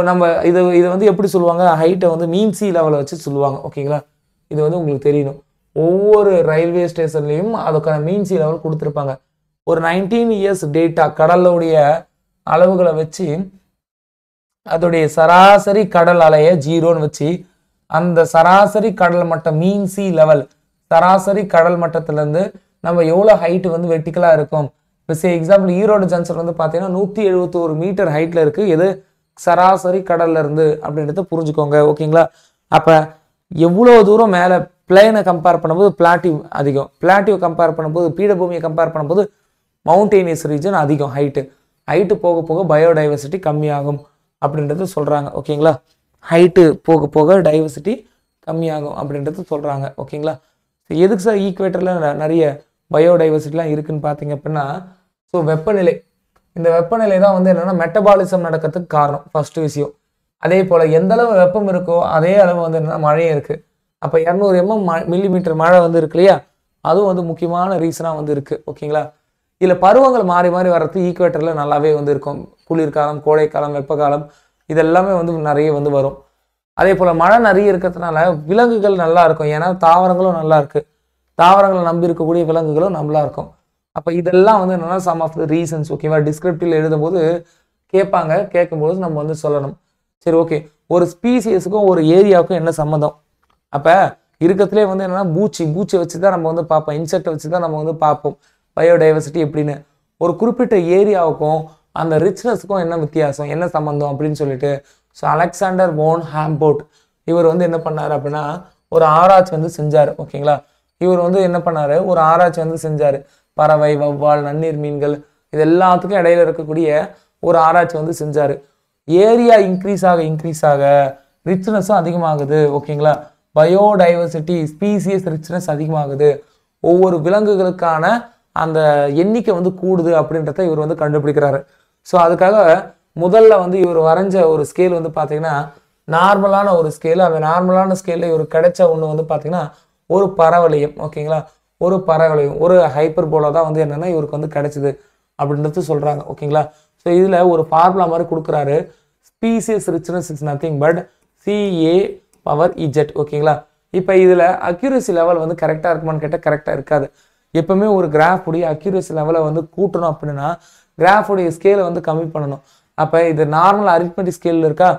நம்ம இது வந்து எப்படி சொல்லுவாங்க, ஹைட்டை வந்து மீன் சி லெவலை வச்சு சொல்லுவாங்க. ஓகேங்களா? இது வந்து உங்களுக்கு தெரியணும். ஒவ்வொரு ரயில்வே ஸ்டேஷன்லேயும் அதுக்கான மீன் சி லெவல் கொடுத்துருப்பாங்க. ஒரு 19 இயர்ஸ் டேட்டா கடலுடைய அளவுகளை வச்சு அதோடைய சராசரி கடல் அலையை 0ன்னு வச்சு அந்த சராசரி கடல் மட்டம் மீன் சி லெவல், சராசரி கடல் மட்டத்திலேருந்து நம்ம எவ்வளோ ஹைட்டு வந்து வெர்டிக்கலாக இருக்கும். இப்போ எக்ஸாம்பிள் ஈரோடு ஜங்ஷன் வந்து பார்த்தீங்கன்னா 171 மீட்டர் ஹைட்டில் இருக்குது. எது சராசரி கடல்ல இருந்து அப்படின்றத புரிஞ்சுக்கோங்க. ஓகேங்களா? அப்போ எவ்வளோ தூரம் மேலே பிளேனை கம்பேர் பண்ணும்போது பிளாட்டிவ் அதிகம், பிளாட்டிவ் கம்பேர் பண்ணும்போது பீடபூமியை கம்பேர் பண்ணும்போது மவுண்டெயினியஸ் ரீஜன் அதிகம். ஹைட்டு போக பயோடைவர்சிட்டி கம்மியாகும் அப்படின்றது சொல்கிறாங்க. ஓகேங்களா? ஹைட்டு போக டைவர்சிட்டி கம்மியாகும் அப்படின்றது சொல்கிறாங்க. ஓகேங்களா? எதுக்கு சார் ஈக்குவேட்டரில் நிறைய பயோடைவர்சிட்டிலாம் இருக்குதுன்னு பார்த்தீங்க அப்படின்னா, ஸோ வெப்பநிலை, இந்த வெப்பநிலை தான் வந்து என்னென்னா மெட்டபாலிசம் நடக்கிறதுக்கு காரணம், ஃபர்ஸ்ட் விஷயம். அதே போல் எந்த அளவு வெப்பம் இருக்கோ அதே அளவு வந்து என்னென்னா மழையும் இருக்குது. அப்போ 200 மில்லிமீட்டர் மழை வந்து இருக்கு இல்லையா, அதுவும் வந்து முக்கியமான ரீசனாக வந்து இருக்குது. ஓகேங்களா? இதில் பருவங்கள் மாறி வர்றது ஈக்குவேட்டரில் நல்லாவே வந்து இருக்கும். குளிர்காலம், கோடைக்காலம், வெப்பகாலம், இதெல்லாமே வந்து நிறைய வந்து வரும். அதே போல் மழை நிறைய இருக்கிறதுனால விலங்குகள் நல்லா இருக்கும், ஏன்னா தாவரங்களும் நல்லா இருக்குது. தாவரங்களை நம்பி இருக்கக்கூடிய விலங்குகளும் நம்மளா இருக்கும். அப்போ இதெல்லாம் வந்து என்னன்னா சம் ஆஃப் த ரீசன்ஸ். ஓகேவா, டிஸ்கிரிப்டிவ்ல எழுதும்போது கேட்பாங்க, கேட்கும்போது நம்ம வந்து சொல்லணும். சரி, ஓகே. ஒரு ஸ்பீசியஸுக்கும் ஒரு ஏரியாவுக்கும் என்ன சம்மந்தம்? அப்போ இருக்கிறதுலே வந்து என்னன்னா பூச்சியை வச்சு தான் நம்ம வந்து பார்ப்போம், இன்செக்டை வச்சு தான் நம்ம வந்து பார்ப்போம் பயோடைவர்சிட்டி எப்படின்னு. ஒரு குறிப்பிட்ட ஏரியாவுக்கும் அந்த ரிச்னஸுக்கும் என்ன வித்தியாசம், என்ன சம்மந்தம் அப்படின்னு சொல்லிட்டு ஸோ அலெக்சாண்டர் வோன் ஹாம்போல்ட் இவர் வந்து என்ன பண்ணார் அப்படின்னா ஒரு ஆராய்ச்சி வந்து செஞ்சார். ஓகேங்களா, இவர் வந்து என்ன பண்ணார், ஒரு ஆராய்ச்சி வந்து செஞ்சார். பறவை, வௌவால், நன்னீர் மீன்கள் இது எல்லாத்துக்கும் இடையில இருக்கக்கூடிய ஒரு ஆராய்ச்சி வந்து செஞ்சார். ஏரியா இன்க்ரீஸ் ஆக ரிச்னஸும் அதிகமாகுது. ஓகேங்களா, பயோடைவர்சிட்டி ஸ்பீசியஸ் ரிச்னஸ் அதிகமாகுது, ஒவ்வொரு விலங்குகளுக்கான அந்த எண்ணிக்கை வந்து கூடுது அப்படின்றத இவர் வந்து கண்டுபிடிக்கிறாரு. ஸோ அதுக்காக முதல்ல வந்து இவர் வரைஞ்ச ஒரு ஸ்கேல் வந்து பார்த்தீங்கன்னா நார்மலான ஒரு ஸ்கேல். அந்த நார்மலான ஸ்கேலில் இவர் கிடைச்ச ஒன்று வந்து பார்த்தீங்கன்னா ஒரு பரவளையம். ஓகேங்களா, ஒரு பரவளையம், ஒரு ஹைப்பர்போலா தான் வந்து என்னென்னா இவருக்கு வந்து கிடைச்சிது அப்படின்றது சொல்கிறாங்க. ஓகேங்களா, ஸோ இதில் ஒரு ஃபார்முலா மாதிரி கொடுக்குறாரு. Species richness is nothing but CA/Z. ஓகேங்களா, இப்போ இதில் அக்யூரசி லெவல் வந்து கரெக்டாக இருக்குமான்னு கேட்டால் கரெக்டாக இருக்காது. எப்பவுமே ஒரு கிராஃப் உடைய அக்யூரசி லெவலை வந்து கூட்டணும் அப்படின்னா கிராஃப் உடைய ஸ்கேலை வந்து கம்மி பண்ணணும். அப்போ இது நார்மல் அரித்மெட்டிக் ஸ்கேலில் இருக்கா,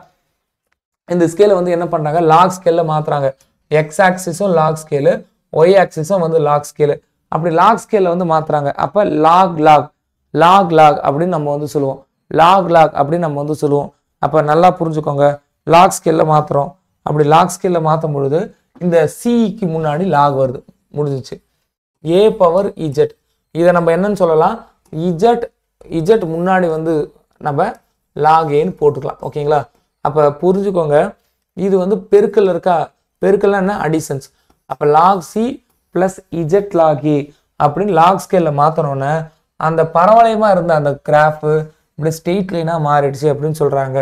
இந்த ஸ்கேலை வந்து என்ன பண்ணுறாங்க, லாக் ஸ்கேலில் மாற்றுறாங்க. எக்ஸ் ஆக்சிஸும் லாக் ஸ்கேலு, ஒய் ஆக்சிஸும் வந்து லாக் ஸ்கேலு. அப்படி லாக் ஸ்கேலில் வந்து மாற்றுறாங்க. அப்போ லாக் அப்படின்னு நம்ம வந்து சொல்லுவோம். லாக் அப்படின்னு நம்ம வந்து சொல்லுவோம். அப்போ நல்லா புரிஞ்சுக்கோங்க, லாக் ஸ்கேலில் மாற்றுறோம். அப்படி லாக் ஸ்கேலில் மாற்றும் பொழுது இந்த சிக்கு முன்னாடி லாக் வருது, முடிஞ்சிச்சு. A/Z இதை நம்ம என்னன்னு சொல்லலாம், இஜெட் முன்னாடி வந்து நம்ம லாக் ஏன்னு போட்டுக்கலாம். ஓகேங்களா, அப்போ புரிஞ்சுக்கோங்க, இது வந்து பெருக்கல் இருக்கா, பெருக்கல்னா என்ன, அடிஷன்ஸ். அப்போ log C + Z log A அப்படின்னு லாக் ஸ்கேலில் மாற்றினோன்னே அந்த பரவளையமாக இருந்த அந்த கிராஃபு இப்படி ஸ்ட்ரெயிட் லைனாக மாறிடுச்சு அப்படின்னு சொல்கிறாங்க.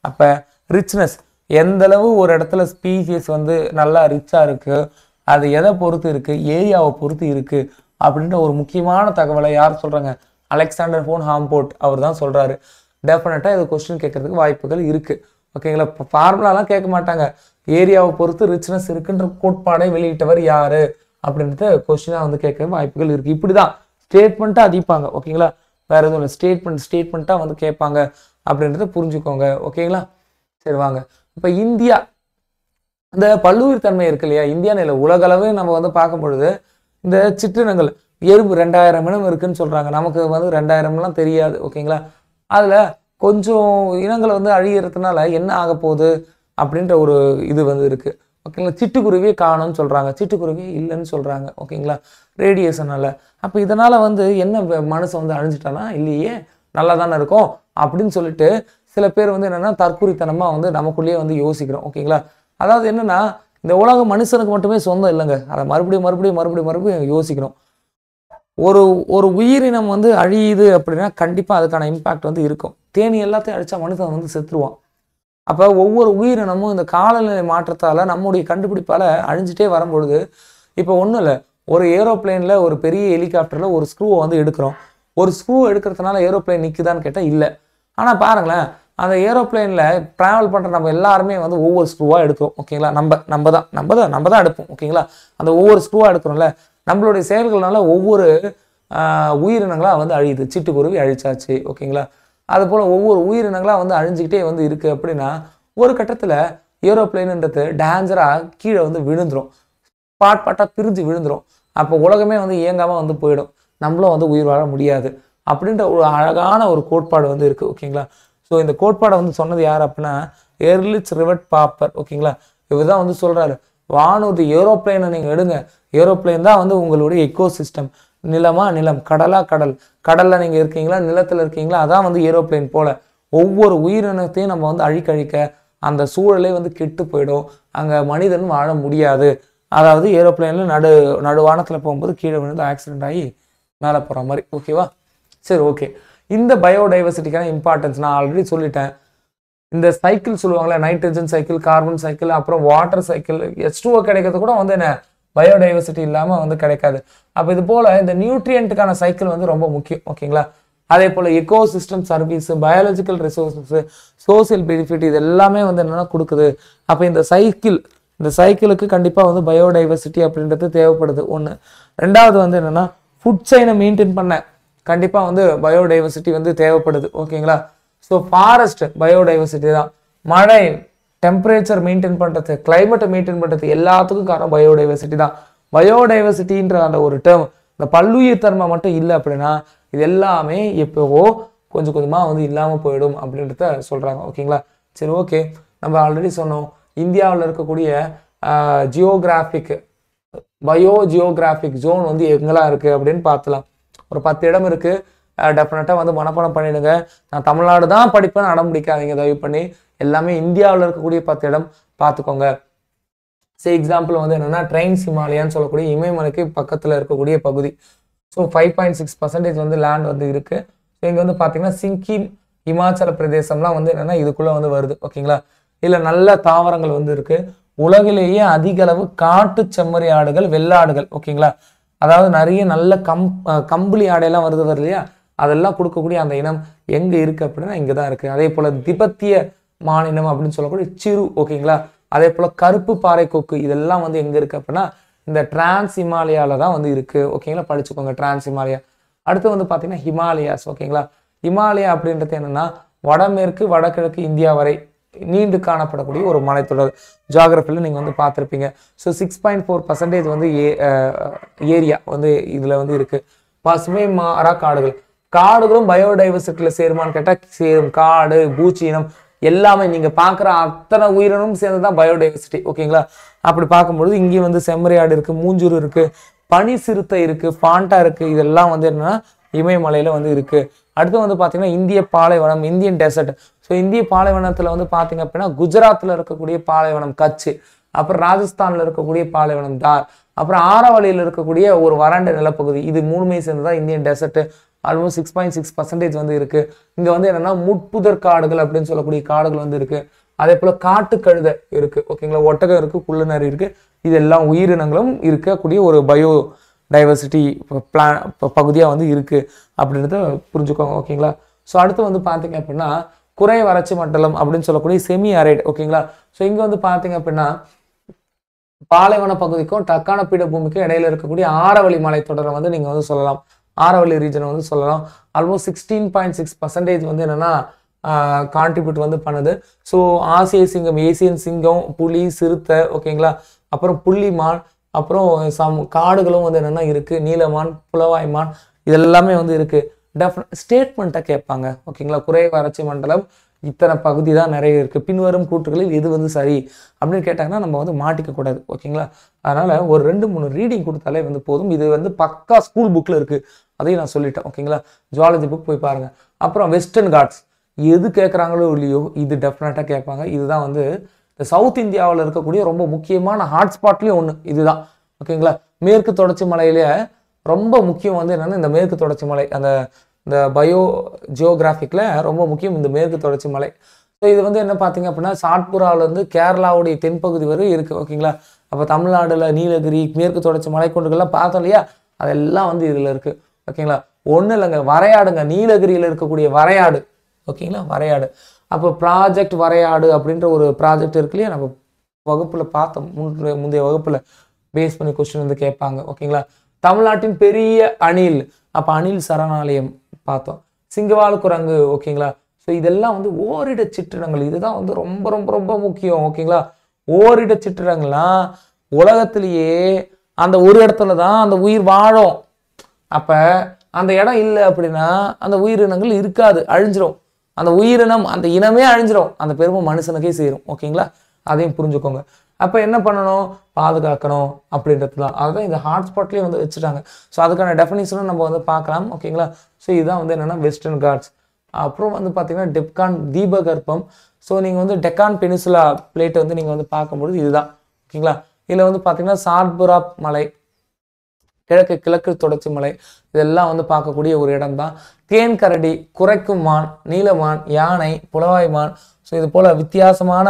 அப்போ ரிச்னஸ் எந்தளவு ஒரு இடத்துல ஸ்பீசியஸ் வந்து நல்லா ரிச்சாக இருக்குது, அது எதை பொறுத்து இருக்குது, ஏரியாவை பொறுத்து இருக்குது அப்படின்ற ஒரு முக்கியமான தகவலை யார் சொல்கிறாங்க, அலெக்சாண்டர் வோன் ஹாம்போல்ட் அவர் தான் சொல்கிறாரு. டெஃபினட்டாக இது கொஸ்டின் கேட்கறதுக்கு வாய்ப்புகள் இருக்குது. ஓகேங்களா, இப்போ ஃபார்முலாலாம் கேட்க மாட்டாங்க, ஏரியாவை பொறுத்து ரிச்னஸ் இருக்குன்ற கோட்பாடை வெளியிட்டவர் யார் அப்படின்றத கொஸ்டினாக வந்து கேட்க வாய்ப்புகள் இருக்குது. இப்படி தான் ஸ்டேட்மெண்ட்டாக அதிப்பாங்க. ஓகேங்களா, வேறு எதுவும் இல்லை, ஸ்டேட்மெண்ட்டாக வந்து கேட்பாங்க அப்படின்றத புரிஞ்சுக்கோங்க. ஓகேங்களா, சரி வாங்க. இப்போ இந்தியா இந்த பல்லுயிர் தன்மை இருக்கு இல்லையா, இந்தியான்னு இல்லை உலகளவு நம்ம வந்து பார்க்கும் பொழுது இந்த சிற்றினங்கள் எறும்பு 2000 இனம் இருக்குன்னு சொல்கிறாங்க. நமக்கு வந்து 2000லாம் தெரியாது. ஓகேங்களா, அதில் கொஞ்சம் இனங்களை வந்து அழியறதுனால என்ன ஆக போகுது அப்படின்ற ஒரு இது வந்து இருக்குது. ஓகேங்களா, சிட்டுக்குருவியே காணும்னு சொல்கிறாங்க, சிட்டுக்குருவி இல்லைன்னு சொல்கிறாங்க. ஓகேங்களா, ரேடியேஷனால். அப்போ இதனால் வந்து என்ன மனுஷன் வந்து அழிஞ்சிட்டானா, இல்லையே நல்லா தானே இருக்கும் அப்படின்னு சொல்லிட்டு சில பேர் வந்து என்னென்னா தற்குறித்தனமாக வந்து நமக்குள்ளேயே வந்து யோசிக்கிறோம். ஓகேங்களா, அதாவது என்னென்னா இந்த உலகம் மனுஷனுக்கு மட்டுமே சொந்தம் இல்லைங்க, அதை மறுபடியும் யோசிக்கணும். ஒரு உயிரினம் வந்து அழியுது அப்படின்னா கண்டிப்பாக அதுக்கான இம்பேக்ட் வந்து இருக்கும். தேனி எல்லாத்தையும் அழிச்சா மனுஷன் வந்து செத்துருவான். அப்போ ஒவ்வொரு உயிரினமும் இந்த காலநிலை மாற்றத்தால் நம்முடைய கண்டுபிடிப்பால் அழிஞ்சிட்டே வரும்பொழுது இப்போ ஒன்றும் இல்லை, ஒரு ஏரோப்ளைனில் ஒரு பெரிய ஹெலிகாப்டரில் ஒரு ஸ்க்ரூவை வந்து எடுக்கிறோம். ஒரு ஸ்க்ரூ எடுக்கிறதுனால ஏரோப்ளைன் நிற்குதான்னு கேட்டால் இல்லை. ஆனால் பாருங்களேன், அந்த ஏரோப்ளைனில் ட்ராவல் பண்ணுற நம்ம எல்லாருமே வந்து ஒவ்வொரு ஸ்க்ரூவாக எடுக்கிறோம். ஓகேங்களா, நம்ம தான் எடுப்போம். ஓகேங்களா, அந்த ஒவ்வொரு ஸ்க்ரூவாக எடுக்கிறோம்ல, நம்மளுடைய செயல்கள்னால ஒவ்வொரு உயிரினங்களாக வந்து அழியுது. சிட்டுக்குருவி அழிச்சாச்சு. ஓகேங்களா, அதுபோல் ஒவ்வொரு உயிரினங்களாக வந்து அழிஞ்சிக்கிட்டே வந்து இருக்குது. அப்படின்னா ஒரு கட்டத்தில் ஏரோப்ளைனுன்றது டேஞ்சராக கீழே வந்து விழுந்துடும், பாட்டாக பிரிஞ்சு விழுந்துடும். அப்போ உலகமே வந்து இயங்காமல் வந்து போயிடும், நம்மளும் வந்து உயிர் வாழ முடியாது அப்படின்ற ஒரு அழகான ஒரு கோட்பாடு வந்து இருக்குது. ஓகேங்களா, ஸோ இந்த கோட்பாடை வந்து சொன்னது யார் அப்படின்னா எர்லிச் ரிவர்ட் பாப்பர். ஓகேங்களா, இவர் தான் வந்து சொல்கிறாரு, வானூர்தி ஏரோப்ளைனை நீங்கள் எடுங்க, ஏரோப்ளைன் தான் வந்து உங்களுடைய எக்கோசிஸ்டம். நிலம், கடலில் நீங்கள் இருக்கீங்களா, நிலத்தில் இருக்கீங்களா, அதான் வந்து ஏரோப்ளைன் போல் ஒவ்வொரு உயிரினத்தையும் நம்ம வந்து அழிக்க அந்த சூழலே வந்து கெட்டு போயிடும், அங்கே மனிதன் வாழ முடியாது. அதாவது ஏரோப்ளைனில் நடுவானத்தில் போகும்போது கீழே விழுந்து ஆக்சிடென்ட் ஆகி மேலே போகிற மாதிரி. ஓகேவா, சரி ஓகே. இந்த பயோடைவர்சிட்டிக்கான இம்பார்ட்டன்ஸ் நான் ஆல்ரெடி சொல்லிட்டேன். இந்த சைக்கிள் சொல்லுவாங்களே, நைட்ரஜன் சைக்கிள், கார்பன் சைக்கிள், அப்புறம் வாட்டர் சைக்கிள், H2O கிடைக்கிறது கூட வந்து என்ன பயோடைவர்சிட்டி இல்லாமல் வந்து கிடைக்காது. அப்போ இது போல் இந்த நியூட்ரியன்ட்டுக்கான சைக்கிள் வந்து ரொம்ப முக்கியம். ஓகேங்களா, அதே போல் ecosystem service, biological resources, social benefit இது எல்லாமே வந்து என்னென்னா கொடுக்குது. அப்போ இந்த சைக்கிள் இந்த சைக்கிளுக்கு கண்டிப்பாக வந்து பயோடைவர்சிட்டி அப்படின்றது தேவைப்படுது ஒன்று. ரெண்டாவது வந்து என்னென்னா ஃபுட் செயினை மெயின்டைன் பண்ண கண்டிப்பாக வந்து பயோடைவர்சிட்டி வந்து தேவைப்படுது. ஓகேங்களா? ஸோ ஃபாரஸ்ட் பயோடைவர்சிட்டி தான். மழை, டெம்பரேச்சர் மெயின்டைன் பண்ணுறது, கிளைமேட்டை மெயின்டைன் பண்ணுறது எல்லாத்துக்கும் காரணம் பயோடைவர்சிட்டி தான். பயோடைவர்சிட்டின்ற அந்த ஒரு டேர்ம், இந்த பல்லுயிர் தன்மை மட்டும் இல்லை அப்படின்னா இது எல்லாமே எப்போவோ கொஞ்சம் கொஞ்சமாக வந்து இல்லாமல் போயிடும் அப்படின்றத சொல்கிறாங்க. ஓகேங்களா? சரி, ஓகே. நம்ம ஆல்ரெடி சொன்னோம் இந்தியாவில் இருக்கக்கூடிய ஜியோகிராஃபிக் ஜோன் வந்து எங்கெல்லாம் இருக்குது அப்படின்னு பார்த்துலாம். ஒரு 10 இடம் இருக்குது. டெஃபினட்டாக வந்து மனப்பாடம் பண்ணிடுங்க. நான் தமிழ்நாடு தான் படிப்பேன்னு அடம் பிடிக்காதீங்க தயவு பண்ணி. எல்லாமே இந்தியாவில் இருக்கக்கூடிய 10 இடம் பார்த்துக்கோங்க. சரி, எக்ஸாம்பிள் வந்து என்னென்னா ட்ரெயின்ஸ் ஹிமாலயான்னு சொல்லக்கூடிய இமயமலைக்கு பக்கத்தில் இருக்கக்கூடிய பகுதி. ஸோ 5.6% வந்து லேண்ட் வந்து இருக்குது. ஸோ இங்கே வந்து பார்த்தீங்கன்னா சிக்கிம், இமாச்சல பிரதேசம்லாம் வந்து என்னென்னா இதுக்குள்ளே வந்து வருது. ஓகேங்களா? இதில் நல்ல தாவரங்கள் வந்து இருக்குது. உலகிலேயே அதிக அளவு காட்டு செம்மறி ஆடுகள், வெள்ளாடுகள், ஓகேங்களா, அதாவது நிறைய நல்ல கம்பளி ஆடையெல்லாம் வருது இல்லையா, அதெல்லாம் கொடுக்கக்கூடிய அந்த இனம் எங்கே இருக்குது அப்படின்னா இங்கே தான் இருக்குது. அதே போல் திபெத்திய மாநிலம் அப்படின்னு சொல்லக்கூடிய சிறு, ஓகேங்களா, அதே போல் கருப்பு பாறை கொக்கு, இதெல்லாம் வந்து எங்கே இருக்குது அப்படின்னா இந்த டிரான்ஸ் ஹிமாலயாவில் தான் வந்து இருக்குது. ஓகேங்களா? படிச்சுக்கோங்க டிரான்ஸ் ஹிமாலயா. அடுத்து வந்து பார்த்தீங்கன்னா ஹிமாலயாஸ். ஓகேங்களா? ஹிமாலயா அப்படின்றது என்னென்னா வடமேற்கு வடகிழக்கு இந்தியா வரை நீண்டு காணப்படக்கூடிய ஒரு மலைத்தொடர். ஜியாகிரபியில் நீங்கள் வந்து பார்த்துருப்பீங்க. ஸோ 6.4% வந்து ஏரியா வந்து இதில் வந்து இருக்குது. பசுமை மாறா காடுகளும் பயோடைவர்சிட்டியில் சேருமான்னு கேட்டால் சேரும். காடு, பூச்சி இனம் எல்லாமே நீங்கள் பார்க்குற அத்தனை உயிரினமும் சேர்ந்து தான் பயோடைவர்சிட்டி. ஓகேங்களா? அப்படி பார்க்கும்பொழுது இங்கேயும் வந்து செம்மறியாடு இருக்குது, மூஞ்சூர் இருக்குது, பனி சிறுத்தை இருக்குது, பாண்டா இருக்குது. இதெல்லாம் வந்து என்னென்னா இமயமலையில் வந்து இருக்குது. அடுத்து வந்து பார்த்தீங்கன்னா இந்திய பாலைவனம், இந்தியன் டெசர்ட். ஸோ இந்திய பாலைவனத்தில் வந்து பார்த்தீங்க அப்படின்னா குஜராத்தில் இருக்கக்கூடிய பாலைவனம் கட்ச், அப்புறம் ராஜஸ்தானில் இருக்கக்கூடிய பாலைவனம் தார், அப்புறம் ஆரவழியில் இருக்கக்கூடிய ஒரு வறண்ட நிலப்பகுதி. இது மூணுமே சேர்ந்து தான் இந்தியன் டெசர்ட். ஆல்மோஸ்ட் 6.6% வந்து இருக்குது. இங்கே வந்து என்னென்னா முட்புதர் காடுகள் அப்படின்னு சொல்லக்கூடிய காடுகள் வந்து இருக்குது. அதே போல் காட்டு கழுதை இருக்குது. ஓகேங்களா? ஒட்டகம் இருக்குது, புல்லுநரி இருக்குது. இது எல்லாம் உயிரினங்களும் இருக்கக்கூடிய ஒரு பயோ டைவர்சிட்டி பகுதியாக வந்து இருக்குது அப்படின்றத புரிஞ்சுக்கோங்க. ஓகேங்களா? ஸோ அடுத்து வந்து பார்த்தீங்க அப்படின்னா குறை வறட்சி மண்டலம் அப்படின்னு சொல்லக்கூடிய செமி அரைட். ஓகேங்களா? ஸோ இங்கே வந்து பார்த்தீங்க அப்படின்னா பாலைவன பகுதிக்கும் டக்கான பீடபூமிக்கும் இடையில இருக்கக்கூடிய ஆரவழி மலைத்தொடரை வந்து நீங்கள் வந்து சொல்லலாம். ஆரவழி ரீஜனை வந்து சொல்லலாம். ஆல்மோஸ்ட் 16.6% வந்து என்னென்னா கான்ட்ரிபியூட் வந்து பண்ணுது. ஸோ ஆசிய சிங்கம், ஏசியன் சிங்கம், புலி, சிறுத்தை, ஓகேங்களா, அப்புறம் புள்ளிமான், அப்புறம் காடுகளும் வந்து என்னென்னா இருக்குது. நீலமான், புலவாய்மான், இதெல்லாமே வந்து இருக்குது. ஸ்டேட்மெண்ட்டை கேட்பாங்க. ஓகேங்களா? குறை வறட்சி மண்டலம் இத்தனை பகுதி தான் நிறைய இருக்குது, பின்வரும் கூற்றுகளில் எது வந்து சரி அப்படின்னு கேட்டாங்கன்னா நம்ம வந்து மாட்டிக்கக்கூடாது. ஓகேங்களா? அதனால் ஒரு 2-3 ரீடிங் கொடுத்தாலே வந்து போதும். இது வந்து பக்கா ஸ்கூல் புக்கில் இருக்குது, அதையும் நான் சொல்லிட்டேன். ஓகேங்களா? ஜுவாலஜி புக் போய் பாருங்கள். அப்புறம் வெஸ்டர்ன் காட்ஸ் எது கேட்குறாங்களோ இல்லையோ இது டெஃபினட்டாக கேட்பாங்க. இதுதான் வந்து இந்த சவுத் இந்தியாவில் இருக்கக்கூடிய ரொம்ப முக்கியமான ஹாட்ஸ்பாட்லேயும் ஒன்று இதுதான். ஓகேங்களா? மேற்கு தொடர்ச்சி மலையிலே ரொம்ப முக்கியம் வந்து என்னென்னா இந்த மேற்கு தொடர்ச்சி மலை, இந்த பயோ ஜியோகிராஃபிக்கில் ரொம்ப முக்கியம் இந்த மேற்கு தொடர்ச்சி மலை. ஸோ இது வந்து என்ன பார்த்தீங்க அப்படின்னா சாட்புராவிலேருந்து கேரளாவுடைய தென்பகுதி வரை இருக்குது. ஓகேங்களா? அப்போ தமிழ்நாடுல நீலகிரி, மேற்கு தொடர்ச்சி மலைக்குன்றுகள்லாம் பார்த்தோம் இல்லையா, அதெல்லாம் வந்து இதில் இருக்குது. ஓகேங்களா? ஒன்றும் இல்லைங்க, வரையாடுங்க, நீலகிரியில் இருக்கக்கூடிய வரையாடு. ஓகேங்களா? வரையாடு. அப்போ ப்ராஜெக்ட் வரையாடு அப்படின்ற ஒரு ப்ராஜெக்ட் இருக்கு இல்லையா, நம்ம வகுப்பில் பார்த்தோம், முந்தைய வகுப்பில் பேஸ் பண்ணி கொஸ்டின் வந்து கேட்பாங்க. ஓகேங்களா? தமிழ்நாட்டின் பெரிய அணில், அப்போ அணில் சரணாலயம் பார்த்தோம். சிங்கவால் குரங்கு. ஓகேங்களா? ஸோ இதெல்லாம் வந்து ஓரிட சிற்றினங்கள். இதுதான் வந்து ரொம்ப ரொம்ப ரொம்ப முக்கியம். ஓகேங்களா? ஓரிட சிற்றினங்கள்லாம் உலகத்திலேயே அந்த ஒரு இடத்துல தான் அந்த உயிர் வாழும். அப்போ அந்த இடம் இல்லை அப்படின்னா அந்த உயிரினங்கள் இருக்காது, அழிஞ்சிரும். அந்த உயிரினம், அந்த இனமே அழிஞ்சிரும். அந்த பெருமை மனுஷனுக்கே சேரும். ஓகேங்களா? அதையும் புரிஞ்சுக்கோங்க. அப்போ என்ன பண்ணணும்? பாதுகாக்கணும் அப்படின்றது தான். அதுதான் இந்த ஹாட்ஸ்பாட்லேயே வந்து வச்சுட்டாங்க. ஸோ அதுக்கான டெஃபினிஷனும் நம்ம வந்து பார்க்கலாம். ஓகேங்களா? ஸோ இதுதான் வந்து என்னென்னா வெஸ்டர்ன் காட்ஸ். அப்புறம் வந்து பார்த்தீங்கன்னா டெக்கான் தீபகற்பம். ஸோ நீங்கள் வந்து டெக்கான் பெனிசுலா பிளேட்டை வந்து நீங்கள் வந்து பார்க்கும்பொழுது இதுதான். ஓகேங்களா? இதில் வந்து பார்த்தீங்கன்னா சாட்புரா மலை, கிழக்கு தொடர்ச்சி மலை, இதெல்லாம் வந்து பார்க்கக்கூடிய ஒரு இடம் தான். தேன் கரடி, குரைக்கும் மான், நீலமான், யானை, புலவாய்மான், ஸோ இது போல் வித்தியாசமான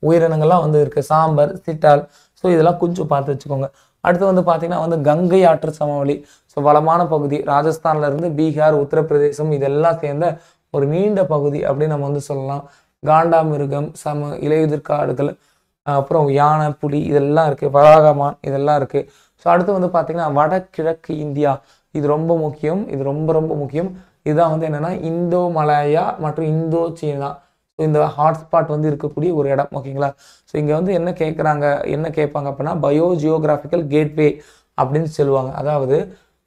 உயிரினங்கள்லாம் வந்து இருக்குது. சாம்பர், சிட்டால், ஸோ இதெல்லாம் கொஞ்சம் பார்த்து வச்சுக்கோங்க. அடுத்து வந்து பார்த்தீங்கன்னா வந்து கங்கை ஆற்று சமவெளி. ஸோ வளமான பகுதி, ராஜஸ்தான்லேருந்து பீகார், உத்தரப்பிரதேசம் இதெல்லாம் சேர்ந்த ஒரு நீண்ட பகுதி அப்படின்னு நம்ம வந்து சொல்லலாம். காண்டாமிருகம், இலையுதிர் காடுகள், அப்புறம் யானை, புலி இதெல்லாம் இருக்குது, வராகமான் இதெல்லாம் இருக்குது. ஸோ அடுத்து வந்து பார்த்திங்கன்னா வடகிழக்கு இந்தியா, இது ரொம்ப முக்கியம், இது ரொம்ப ரொம்ப முக்கியம். இதுதான் வந்து என்னென்னா இந்தோ மலாயா மற்றும் இந்தோ சீனா, ஸோ இந்த ஹாட்ஸ்பாட் வந்து இருக்கக்கூடிய ஒரு இடம். ஓகேங்களா. ஸோ இங்கே வந்து என்ன கேட்பாங்க அப்படின்னா பயோ ஜியோகிராஃபிக்கல் கேட்வே அப்படின்னு சொல்லுவாங்க. அதாவது